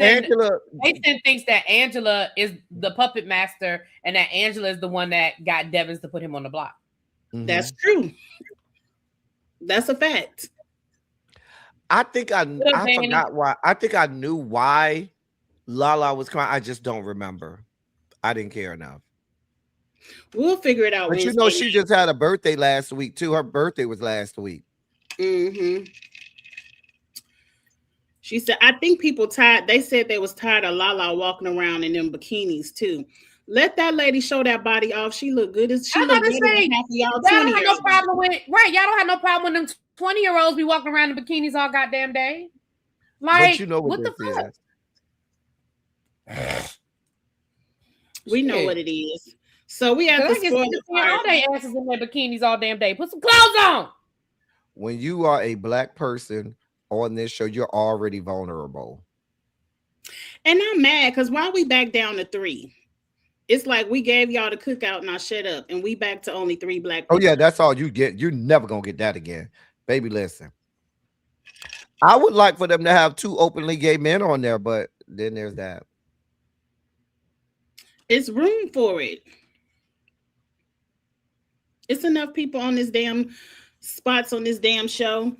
[SPEAKER 4] thinks that Angela is the puppet master and that Angela is the one that got Devins to put him on the block.
[SPEAKER 1] Mm-hmm. That's true. That's a fact.
[SPEAKER 2] I think I forgot why. I think I knew why Lala was crying. I just don't remember. I didn't care enough.
[SPEAKER 1] We'll figure it out.
[SPEAKER 2] But you know, she just had a birthday last week too. Her birthday was last week.
[SPEAKER 1] Mm-hmm. She said, I think people tired. They said they was tired of Lala walking around in them bikinis too. Let that lady show that body off. She look good as she look good.
[SPEAKER 4] Y'all don't have no problem with it. Right. Y'all don't have no problem when them 20-year-olds be walking around in bikinis all goddamn day. Like,
[SPEAKER 2] but you know what the fuck?
[SPEAKER 1] We know what it is. So we have to spoil the part.
[SPEAKER 4] All they asses in their bikinis all damn day. Put some clothes on.
[SPEAKER 2] When you are a black person on this show, you're already vulnerable.
[SPEAKER 1] And I'm mad because why we back down to 3? It's like we gave y'all the cookout, now shut up, and we back to only 3 black people.
[SPEAKER 2] Oh yeah, that's all you get. You're never gonna get that again, baby. Listen, I would like for them to have 2 openly gay men on there, but then there's that.
[SPEAKER 1] It's room for it. It's enough people on this damn spots on this damn show.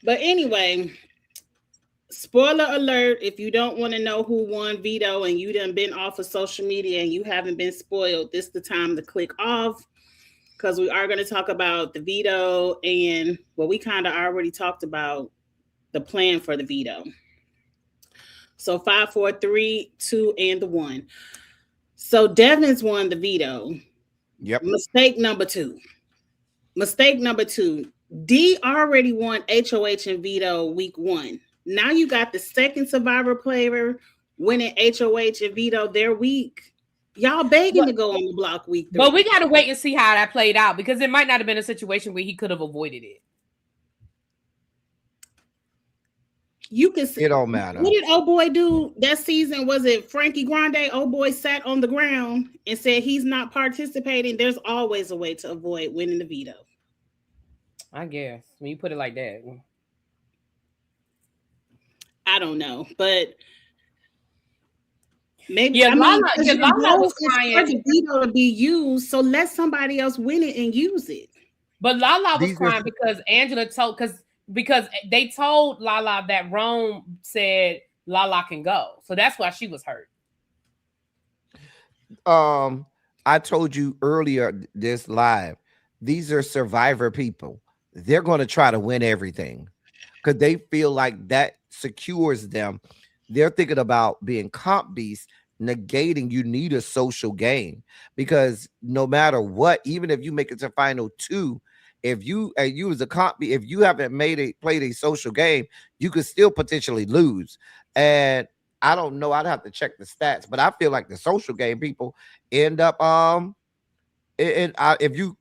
[SPEAKER 1] But anyway, spoiler alert, if you don't want to know who won veto and you done been off of social media and you haven't been spoiled, this is the time to click off, because we are going to talk about the veto and we kind of already talked about the plan for the veto. So 5, 4, 3, 2, and the 1. So Devins won the veto.
[SPEAKER 2] Yep.
[SPEAKER 1] Mistake number 2. D already won HOH and veto week 1. Now you got the second Survivor player winning HOH and veto their week. Y'all begging to go on the block week 3.
[SPEAKER 4] But we got to wait and see how that played out, because it might not have been a situation where he could have avoided it.
[SPEAKER 1] You can see
[SPEAKER 2] it don't matter.
[SPEAKER 1] What did old boy do that season? Was it Frankie Grande? Old boy sat on the ground and said he's not participating. There's always a way to avoid winning the veto.
[SPEAKER 4] I guess when you put it like that.
[SPEAKER 1] I don't know, but maybe
[SPEAKER 4] Lala was trying
[SPEAKER 1] for the veto to be used, so let somebody else win it and use it.
[SPEAKER 4] But Lala was crying because Angela because they told Lala that Rome said Lala can go, so that's why she was hurt.
[SPEAKER 2] I told you earlier this live, these are Survivor people. They're going to try to win everything because they feel like that secures them. They're thinking about being comp beasts, negating you need a social game, because no matter what, even if you make it to final 2, if you as a comp beast, if you haven't played a social game, you could still potentially lose. And I don't know, I'd have to check the stats, but I feel like the social game people end up if you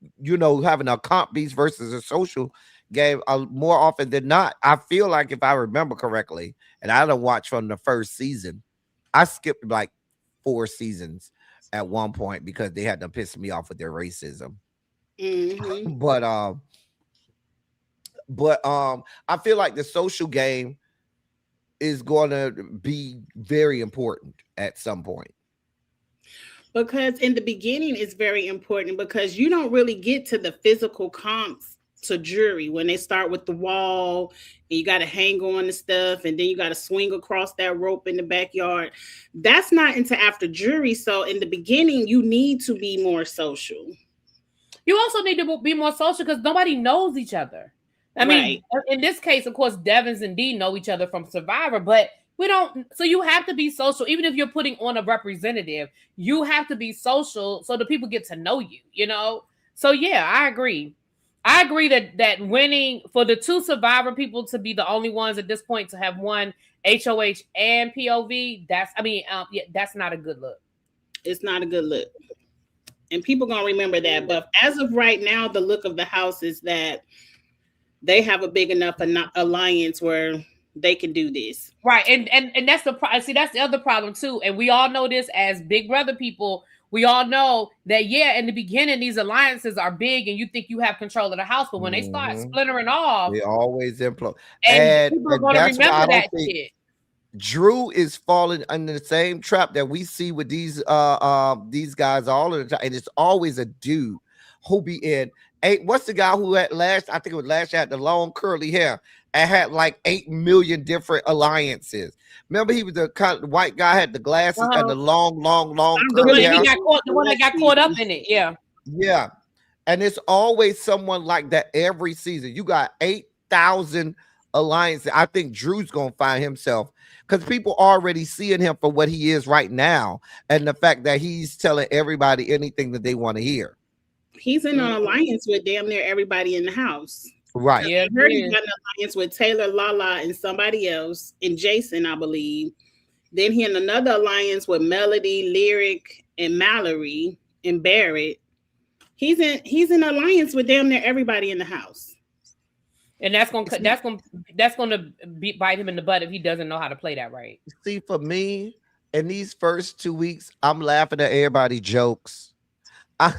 [SPEAKER 2] having a comp beast versus a social game, more often than not, I feel like, if I remember correctly, and I don't watch from the first season, I skipped like 4 seasons at one point because they had to piss me off with their racism.
[SPEAKER 1] Mm-hmm.
[SPEAKER 2] But I feel like the social game is going to be very important at some point.
[SPEAKER 1] Because in the beginning, it's very important because you don't really get to the physical comps to jury when they start with the wall and you got to hang on to stuff and then you got to swing across that rope in the backyard. That's not into after jury. So in the beginning, you need to be more social.
[SPEAKER 4] You also need to be more social because nobody knows each other. I mean, in this case, of course, Devins and Dee know each other from Survivor, but we don't. So you have to be social, even if you're putting on a representative. You have to be social so the people get to know you. You know. So yeah, I agree. I agree that winning for the 2 Survivor people to be the only ones at this point to have won HOH and POV. That's not a good look.
[SPEAKER 1] It's not a good look, and people gonna remember that. But as of right now, the look of the house is that they have a big enough alliance where they can do this.
[SPEAKER 4] Right. And that's that's the other problem too. And we all know this as Big Brother people. We all know that, in the beginning, these alliances are big and you think you have control of the house. But when they start splintering off,
[SPEAKER 2] they always implode.
[SPEAKER 4] And people are going to remember that shit.
[SPEAKER 2] Drew is falling under the same trap that we see with these guys all of the time. And it's always a dude who be in. What's the guy who had last? I think it was last year, had the long curly hair and had like 8 million different alliances. Remember, he was the kind of white guy, had the glasses and the long curly hair.
[SPEAKER 4] The one that got caught up in it.
[SPEAKER 2] Yeah. And it's always someone like that every season. You got 8,000 alliances. I think Drew's gonna find himself because people already seeing him for what he is right now, and the fact that he's telling everybody anything that they want to hear.
[SPEAKER 1] He's in an alliance with damn near everybody in the house.
[SPEAKER 2] Right.
[SPEAKER 1] Yeah, I heard he's got an alliance with Taylor, Lala, and somebody else, and Jason, I believe. Then he in another alliance with Melody, Lyric, and Mallory, and Barrett. He's in alliance with damn near everybody in the house.
[SPEAKER 4] And that's gonna bite him in the butt if he doesn't know how to play that right.
[SPEAKER 2] See, for me, in these first 2 weeks, I'm laughing at everybody's jokes. I'm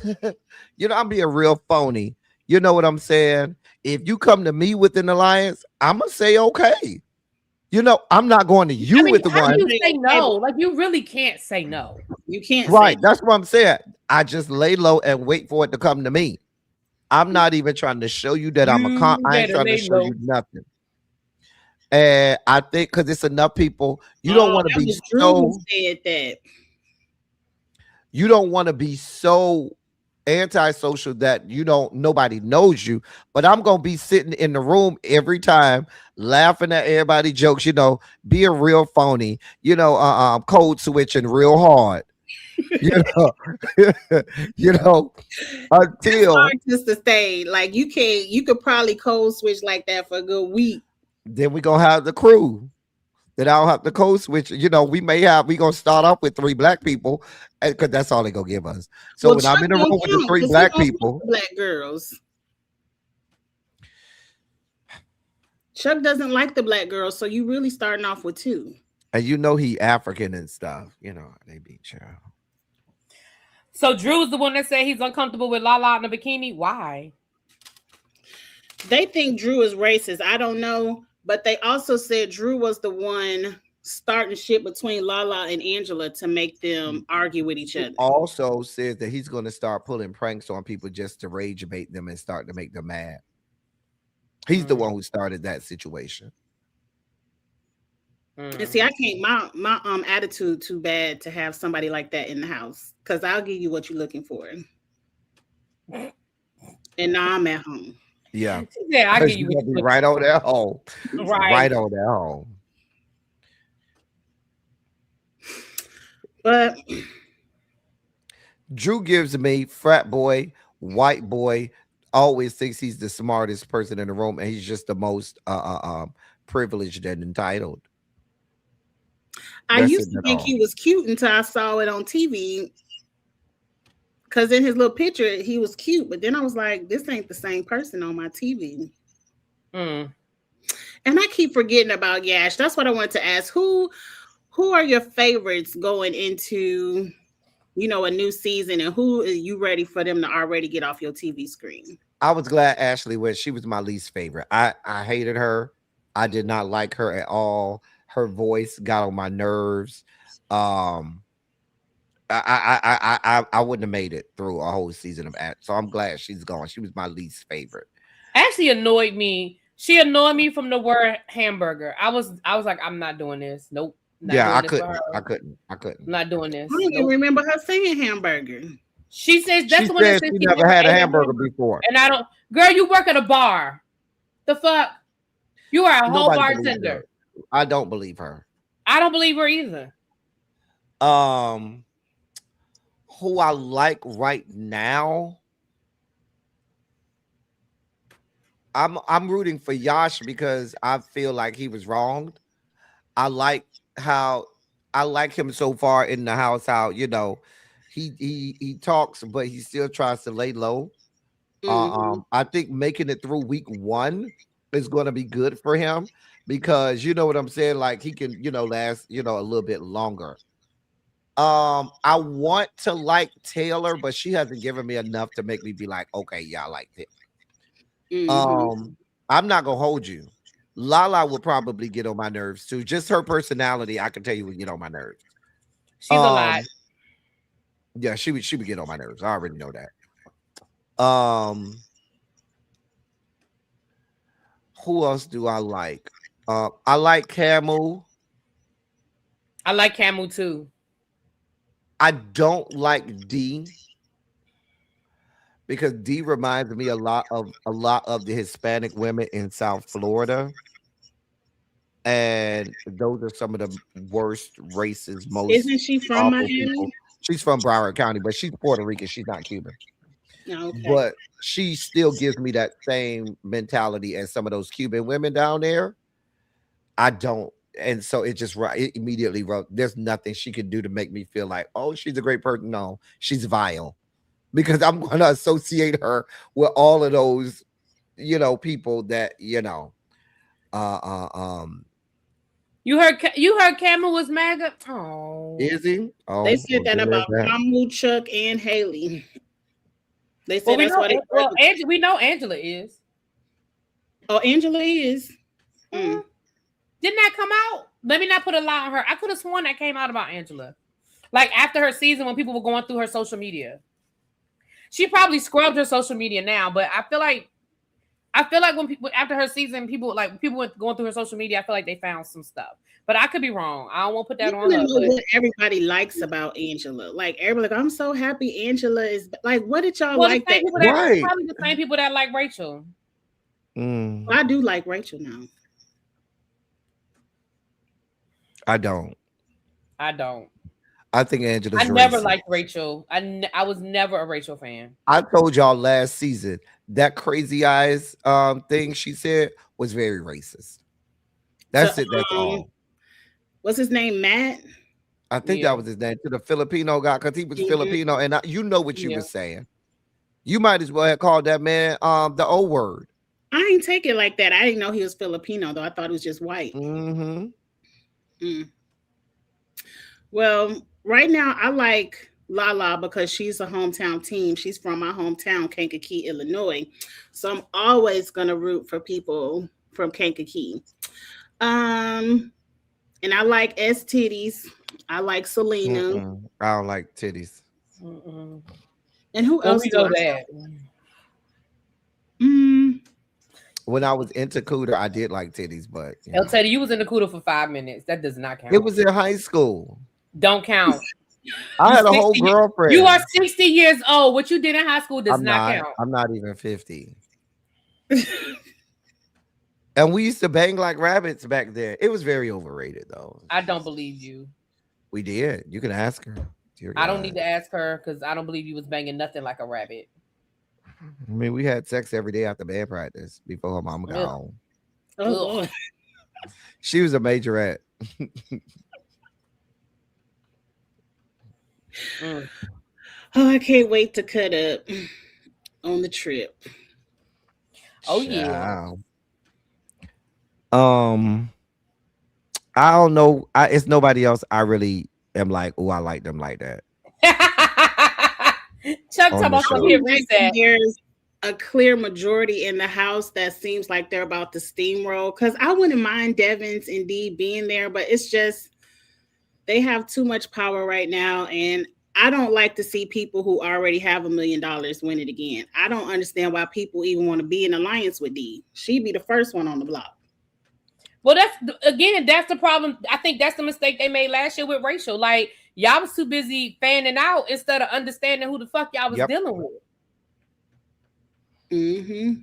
[SPEAKER 2] being real phony. You know what I'm saying? If you come to me with an alliance, I'm gonna say okay. I'm not going to you with the one.
[SPEAKER 4] You say no? Like you really can't say no.
[SPEAKER 1] You can't.
[SPEAKER 2] Right. That's what I'm saying. I just lay low and wait for it to come to me. I'm not even trying to show you that I'm a con. I ain't trying to show you nothing. And I think because it's enough people, you don't want to be so.
[SPEAKER 1] Said that.
[SPEAKER 2] You don't want to be so antisocial that nobody knows you. But I'm gonna be sitting in the room every time, laughing at everybody's jokes. Being real phony. Code switching real hard. Until
[SPEAKER 1] just to stay like you could probably code switch like that for a good week.
[SPEAKER 2] Then we're gonna have the crew that I don't have to code switch. We gonna start off with 3 black people because that's all they gonna give us. So when I'm in the room with the 3 black people,
[SPEAKER 1] black girls, Chuck doesn't like the black girls, so you really starting off with 2.
[SPEAKER 2] And he African and stuff. They be child.
[SPEAKER 4] So Drew's the one that said he's uncomfortable with Lala in a bikini. Why?
[SPEAKER 1] They think Drew is racist. I don't know. But they also said Drew was the one starting shit between Lala and Angela to make them argue with each other.
[SPEAKER 2] He also says that he's going to start pulling pranks on people just to rage bait them and start to make them mad. He's the one who started that situation.
[SPEAKER 1] And see, I can't my attitude too bad to have somebody like that in the house because I'll give you what you're looking for. And now I'm at home.
[SPEAKER 2] Yeah,
[SPEAKER 4] I give you
[SPEAKER 2] be right on that home.
[SPEAKER 4] Right
[SPEAKER 2] on that home.
[SPEAKER 1] But
[SPEAKER 2] Drew gives me frat boy, white boy, always thinks he's the smartest person in the room, and he's just the most privileged and entitled.
[SPEAKER 1] I used to think he was cute until I saw it on TV. Because in his little picture, he was cute. But then I was like, this ain't the same person on my TV. And I keep forgetting about Yash. That's what I wanted to ask. Who are your favorites going into, a new season? And who are you ready for them to already get off your TV screen?
[SPEAKER 2] I was glad Ashley went. She was my least favorite. I hated her. I did not like her at all. Her voice got on my nerves. I wouldn't have made it through a whole season of Ash. So I'm glad she's gone. She was my least favorite.
[SPEAKER 4] Ashley annoyed me. She annoyed me from the word hamburger. I was like, I'm not doing this. Nope.
[SPEAKER 2] I couldn't.
[SPEAKER 4] I'm not doing this.
[SPEAKER 1] I don't even remember her saying hamburger.
[SPEAKER 4] She says
[SPEAKER 2] She
[SPEAKER 4] that's the one that
[SPEAKER 2] said
[SPEAKER 4] says
[SPEAKER 2] she
[SPEAKER 4] she
[SPEAKER 2] never had a hamburger before.
[SPEAKER 4] And I don't, girl, you work at a bar. The fuck? You are a whole
[SPEAKER 2] Nobody believes
[SPEAKER 4] bartender.
[SPEAKER 2] her. I don't believe her.
[SPEAKER 4] I don't believe her either.
[SPEAKER 2] Who I like right now? I'm rooting for Yash because I feel like he was wronged. I like him so far in the house. How he talks, but he still tries to lay low. I think making it through week 1 is going to be good for him because you know what I'm saying. Like he can last a little bit longer. I want to like Taylor, but she hasn't given me enough to make me be like, okay, yeah, I like it. I'm not gonna hold you. Lala will probably get on my nerves too. Just her personality, I can tell you, would get on my nerves.
[SPEAKER 4] She's a lot.
[SPEAKER 2] Yeah, she would get on my nerves. I already know that. Who else do I like? I like Camel.
[SPEAKER 4] I like Camel too.
[SPEAKER 2] I don't like D because D reminds me a lot of the Hispanic women in South Florida. And those are some of the worst races. Most
[SPEAKER 1] Isn't she from Miami?
[SPEAKER 2] People. She's from Broward County, but she's Puerto Rican. She's not Cuban.
[SPEAKER 1] Okay.
[SPEAKER 2] But she still gives me that same mentality as some of those Cuban women down there. I don't. And so it immediately wrote, there's nothing she could do to make me feel like, oh, she's a great person. No, she's vile. Because I'm going to associate her with all of those, people that,
[SPEAKER 4] You heard Camel was MAGA? Oh.
[SPEAKER 2] Is he? Oh,
[SPEAKER 1] they said that about Kamala, Chuck, and Haley. They said that's what
[SPEAKER 4] we know Angela is.
[SPEAKER 1] Oh, Angela is.
[SPEAKER 4] Didn't that come out? Let me not put a lie on her. I could have sworn that came out about Angela. Like after her season when people were going through her social media. She probably scrubbed her social media now, but I feel like when people after her season, people went going through her social media, I feel like they found some stuff. But I could be wrong. I don't want to put that on her.
[SPEAKER 1] Know what everybody likes about Angela. Like everybody, I'm so happy Angela is like. What did y'all like that?
[SPEAKER 4] Right. Probably the same people that like Rachel.
[SPEAKER 1] Well, I do like Rachel now.
[SPEAKER 2] I don't. I think Angela's
[SPEAKER 4] I never liked Rachel. I was never a Rachel fan.
[SPEAKER 2] I told y'all last season that crazy eyes thing she said was very racist. That's it. That's all.
[SPEAKER 1] What's his name? Matt?
[SPEAKER 2] I think that was his name. To the Filipino guy, because he was Filipino, and you know what you were saying. You might as well have called that man the O word.
[SPEAKER 1] I ain't take it like that. I didn't know he was Filipino, though. I thought he was just white. Well, right now I like Lala because she's a hometown team. She's from my hometown, Kankakee, Illinois. So I'm always gonna root for people from Kankakee. And I like S Titties. I like Selena.
[SPEAKER 2] I don't like titties.
[SPEAKER 1] And who else?
[SPEAKER 4] Know that?
[SPEAKER 2] When I was into Cooter, I did like titties, but
[SPEAKER 4] I'll tell you was in the Cooter for 5 minutes. That does not count.
[SPEAKER 2] It was in high school.
[SPEAKER 4] Don't count.
[SPEAKER 2] I had a whole girlfriend.
[SPEAKER 4] You are 60 years old. What you did in high school does not count.
[SPEAKER 2] I'm not even 50. And we used to bang like rabbits back there. It was very overrated, though.
[SPEAKER 4] I don't believe you.
[SPEAKER 2] We did. You can ask her.
[SPEAKER 4] I don't need to ask her because I don't believe you was banging nothing like a rabbit.
[SPEAKER 2] I mean, we had sex every day after band practice before her mama got home.
[SPEAKER 1] Oh,
[SPEAKER 2] she was a majorette.
[SPEAKER 1] Oh, I can't wait to cut up on the trip.
[SPEAKER 4] Oh yeah.
[SPEAKER 2] I don't know. It's nobody else. I really am like, oh, I like them like that.
[SPEAKER 4] Chuck talking about some reset.
[SPEAKER 1] There's a clear majority in the house that seems like they're about to steamroll. Because I wouldn't mind Devins indeed being there, but it's just they have too much power right now, and I don't like to see people who already have $1 million win it again. I don't understand why people even want to be in alliance with Dee. She'd be the first one on the block.
[SPEAKER 4] Well, that's the problem. I think that's the mistake they made last year with Rachel. Like, Y'all was too busy fanning out instead of understanding who the fuck y'all was dealing with.
[SPEAKER 1] Mm-hmm.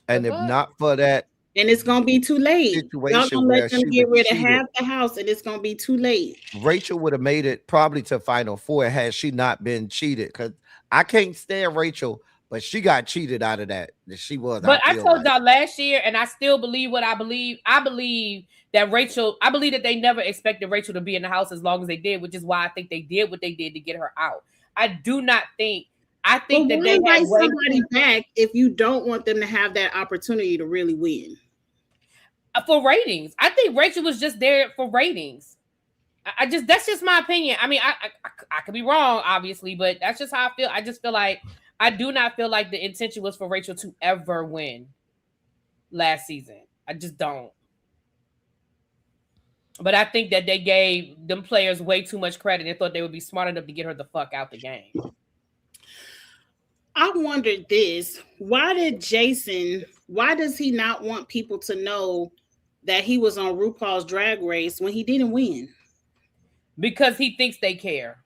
[SPEAKER 2] And if not for that,
[SPEAKER 1] and it's gonna be too late. Y'all
[SPEAKER 2] situation
[SPEAKER 1] gonna
[SPEAKER 2] where
[SPEAKER 1] let them
[SPEAKER 2] she
[SPEAKER 1] get
[SPEAKER 2] was
[SPEAKER 1] rid of
[SPEAKER 2] cheated,
[SPEAKER 1] half the house, and it's gonna be too late.
[SPEAKER 2] Rachel would have made it probably to Final Four had she not been cheated. Because I can't stand Rachel, but she got cheated out of that. She was.
[SPEAKER 4] But I told y'all last year, and I still believe what I believe. I believe that they never expected Rachel to be in the house as long as they did, which is why I think they did what they did to get her out. I do not think. I think that they
[SPEAKER 1] invite somebody back if you don't want them to have that opportunity to really win.
[SPEAKER 4] For ratings, I think Rachel was just there for ratings. That's just my opinion. I mean, I could be wrong, obviously, but that's just how I feel. I just feel like I do not feel like the intention was for Rachel to ever win last season. I just don't. But I think that they gave them players way too much credit and thought they would be smart enough to get her the fuck out the game.
[SPEAKER 1] I wondered this. Why does he not want people to know that he was on RuPaul's Drag Race when he didn't win?
[SPEAKER 4] Because he thinks they care.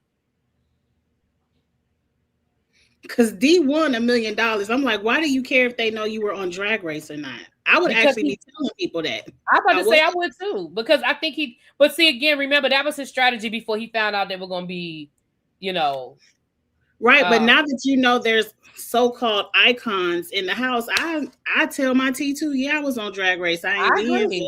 [SPEAKER 1] Because D won $1 million. I'm like, why do you care if they know you were on Drag Race or not? I would actually be telling people that.
[SPEAKER 4] I'm about to say I would too. Because I think but see, again, remember, that was his strategy before he found out they were going to be,
[SPEAKER 1] Right, but now that you know there's so-called icons in the house, I tell my T2, yeah, I was on Drag Race. I
[SPEAKER 4] agree.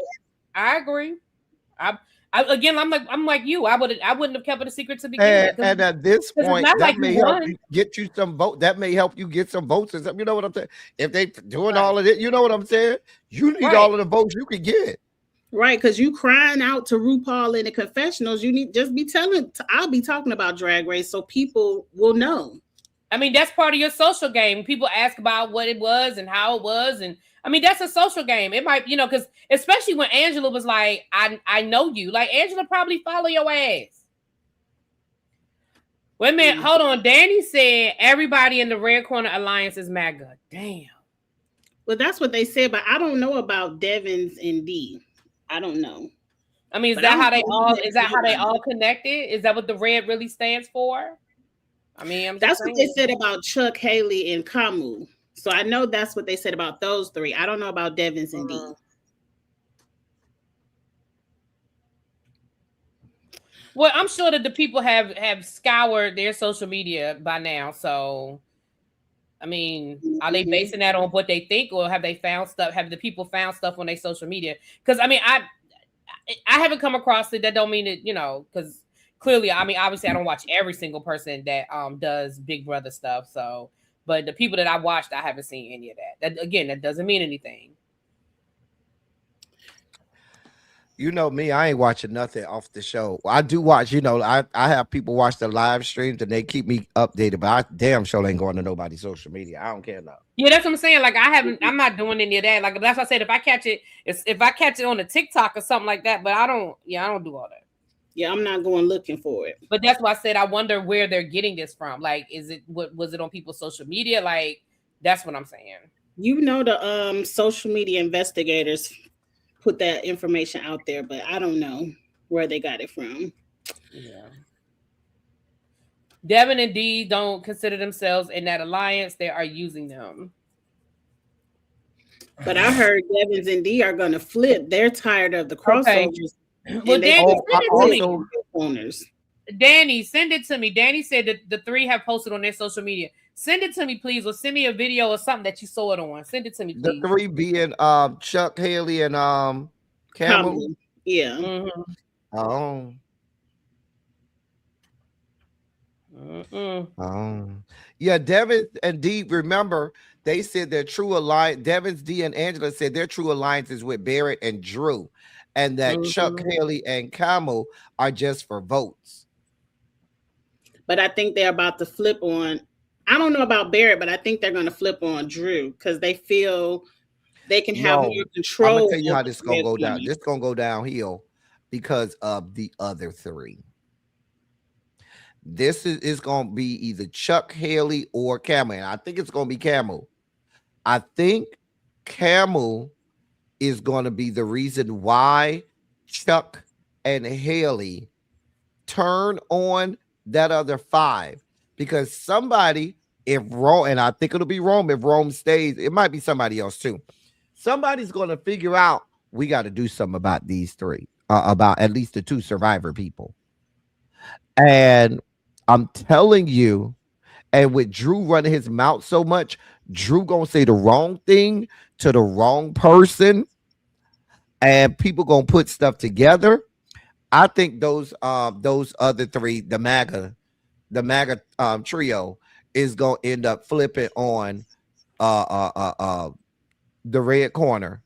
[SPEAKER 4] I'm like you. I wouldn't have kept it a secret to begin with.
[SPEAKER 2] And at this point, that may help you get you some vote. That may help you get some votes. You know what I'm saying? If they doing all of it, you know what I'm saying? You need all of the votes you can get.
[SPEAKER 1] Right, because you crying out to RuPaul in the confessionals, you need just be telling. I'll be talking about Drag Race so people will know.
[SPEAKER 4] I mean, that's part of your social game. People ask about what it was and how it was, and I mean that's a social game. It might, because especially when Angela was like, "I know you," like Angela probably follow your ass. Wait a minute, hold on. Danny said everybody in the Red Corner Alliance is MAGA. Damn.
[SPEAKER 1] Well, that's what they said, but I don't know about Devins and D. I don't know.
[SPEAKER 4] I mean, is that how they all connected? Is that what the red really stands for? I mean,
[SPEAKER 1] that's what they said about Chuck, Haley, and Kamu. So I know that's what they said about those three. I don't know about Devins and D.
[SPEAKER 4] Well, I'm sure that the people have scoured their social media by now. So, I mean, are they basing that on what they think, or have they found stuff? Have the people found stuff on their social media? Because I mean, I haven't come across it. That don't mean it, because clearly, I mean, obviously, I don't watch every single person that does Big Brother stuff. So, but the people that I watched, I haven't seen any of that. That again, that doesn't mean anything.
[SPEAKER 2] You know me, I ain't watching nothing off the show. I do watch, I have people watch the live streams and they keep me updated, but I damn sure ain't going to nobody's social media. I don't care now.
[SPEAKER 4] Yeah, that's what I'm saying. Like I'm not doing any of that. Like that's what I said. If I catch it on a TikTok or something like that, but I don't do all that.
[SPEAKER 1] Yeah, I'm not going looking for it.
[SPEAKER 4] But that's why I said I wonder where they're getting this from. Like, was it on people's social media? Like, that's what I'm saying.
[SPEAKER 1] The social media investigators put that information out there, but I don't know where they got it from.
[SPEAKER 4] Yeah. Devin and Dee don't consider themselves in that alliance. They are using them.
[SPEAKER 1] But I heard Devins and Dee are going to flip. They're tired of the crossovers.
[SPEAKER 4] Okay. Well, Danny, send it to me. Danny said that the three have posted on their social media. Send it to me, please, or send me a video or something that you saw it on. Send it to me, please.
[SPEAKER 2] The three being Chuck, Haley, and Kamu.
[SPEAKER 1] Yeah.
[SPEAKER 4] Mm-hmm.
[SPEAKER 2] Oh. Yeah, Devin and Dee, remember, they said their true alliance, Devin, Dee, and Angela said their true alliance is with Barrett and Drew, and that Chuck, Haley, and Kamu are just for votes.
[SPEAKER 1] But I think they're about to flip on. I don't know about Barrett, but I think they're going to flip on Drew because they feel they can have more control.
[SPEAKER 2] I'm going to tell you how this is going to go down. This is going to go downhill because of the other three. This is going to be either Chuck, Haley, or Kamu. And I think it's going to be Kamu. I think Kamu is going to be the reason why Chuck and Haley turn on that other 5 because somebody, if Rome, and I think it'll be Rome, if Rome stays, it might be somebody else too. Somebody's going to figure out we got to do something about these 3, about at least the 2 survivor people. And I'm telling you, and with Drew running his mouth so much, Drew gonna say the wrong thing to the wrong person, and people gonna put stuff together. I think those other 3, the MAGA trio is gonna end up flipping on the red corner.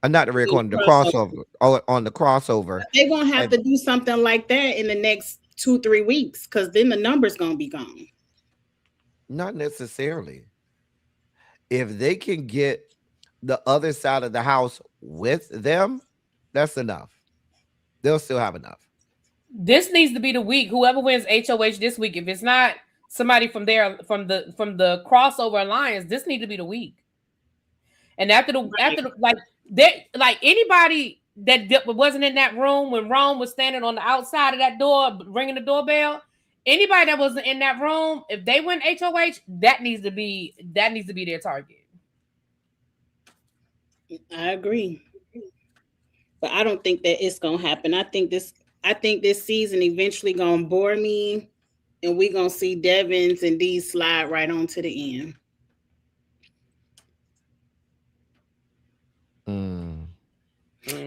[SPEAKER 2] Not the red corner, the crossover. On the crossover.
[SPEAKER 1] They're gonna have to do something like that in the next 2-3 weeks, because then the number's gonna be gone.
[SPEAKER 2] Not necessarily. If they can get the other side of the house with them, that's enough. They'll still have enough.
[SPEAKER 4] This needs to be the week. Whoever wins HOH this week, if it's not somebody from there, from the crossover alliance, this needs to be the week. And after anybody that wasn't in that room when Rome was standing on the outside of that door ringing the doorbell, anybody that wasn't in that room, if they win HOH, that needs to be their target.
[SPEAKER 1] I agree, but I don't think that it's gonna happen. I think this season eventually gonna bore me, and we gonna see Devins and D's slide right on to the end.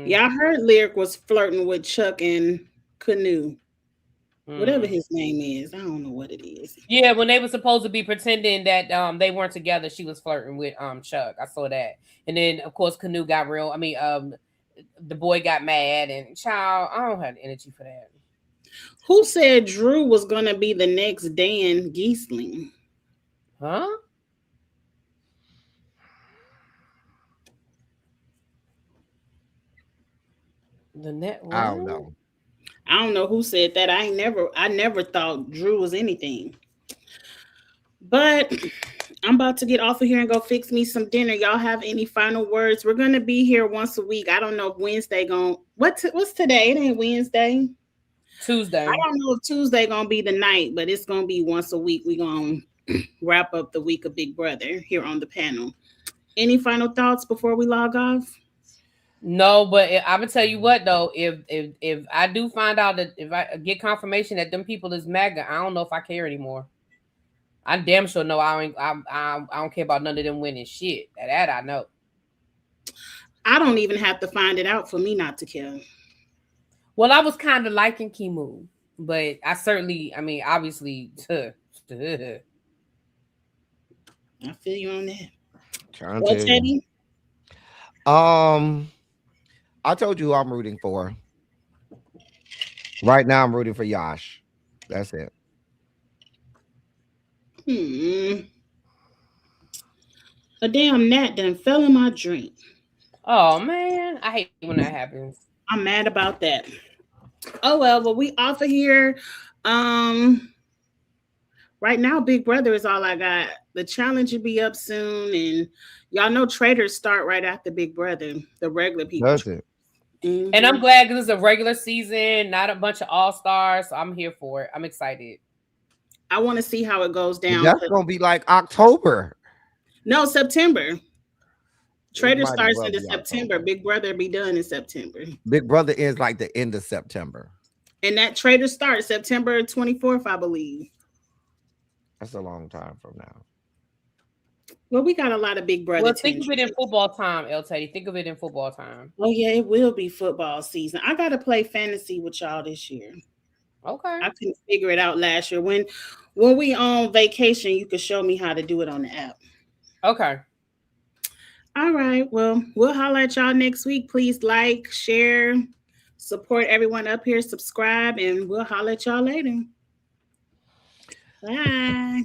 [SPEAKER 1] Y'all heard Lyric was flirting with Chuck and Canoe. Whatever his name is. I don't know what it is.
[SPEAKER 4] Yeah, when they were supposed to be pretending that they weren't together, she was flirting with Chuck. I saw that. And then of course Canoe got real. I mean, the boy got mad, and child, I don't have the energy for that.
[SPEAKER 1] Who said Drew was gonna be the next Dan Giesling?
[SPEAKER 4] Huh?
[SPEAKER 2] I don't know.
[SPEAKER 1] I don't know who said that. I never thought Drew was anything. But I'm about to get off of here and go fix me some dinner. Y'all have any final words? We're gonna be here once a week. I don't know if Wednesday what's today? It ain't Wednesday.
[SPEAKER 4] Tuesday.
[SPEAKER 1] I don't know if Tuesday gonna be the night, but it's gonna be once a week. We're gonna wrap up the week of Big Brother here on the panel. Any final thoughts before we log off?
[SPEAKER 4] No, but I'm gonna tell you what though, if I do find out that if I get confirmation that them people is MAGA, I don't know if I care anymore. I damn sure know I don't care about none of them winning shit. That I know.
[SPEAKER 1] I don't even have to find it out for me not to care.
[SPEAKER 4] Well, I was kind of liking Kimu, but obviously. I
[SPEAKER 1] feel you on that.
[SPEAKER 2] Well, Teddy? I told you who I'm rooting for. Right now, I'm rooting for Yash. That's it.
[SPEAKER 1] A damn gnat done fell in my drink.
[SPEAKER 4] Oh man, I hate when that happens.
[SPEAKER 1] I'm mad about that. Oh well, we off of here. Right now, Big Brother is all I got. The challenge will be up soon, and y'all know traders start right after Big Brother. The regular people.
[SPEAKER 2] Does it?
[SPEAKER 1] Mm-hmm.
[SPEAKER 4] And I'm glad because it's a regular season, not a bunch of all-stars. So I'm here for it. I'm excited.
[SPEAKER 1] I want to see how it goes down.
[SPEAKER 2] That's gonna be like October.
[SPEAKER 1] No, September. Trader starts into September. Big Brother be done in September.
[SPEAKER 2] Big Brother is like the end of September.
[SPEAKER 1] And that Trader starts September 24th, I believe.
[SPEAKER 2] That's a long time from now.
[SPEAKER 1] Well, we got a lot of Big Brother.
[SPEAKER 4] Well, think of it in football time, El Teddy. Think of it in football time.
[SPEAKER 1] Oh, yeah, it will be football season. I got to play fantasy with y'all this year.
[SPEAKER 4] Okay.
[SPEAKER 1] I couldn't figure it out last year. When we on vacation, you could show me how to do it on the app.
[SPEAKER 4] Okay.
[SPEAKER 1] All right. Well, we'll holler at y'all next week. Please like, share, support everyone up here, subscribe, and we'll holler at y'all later. Bye.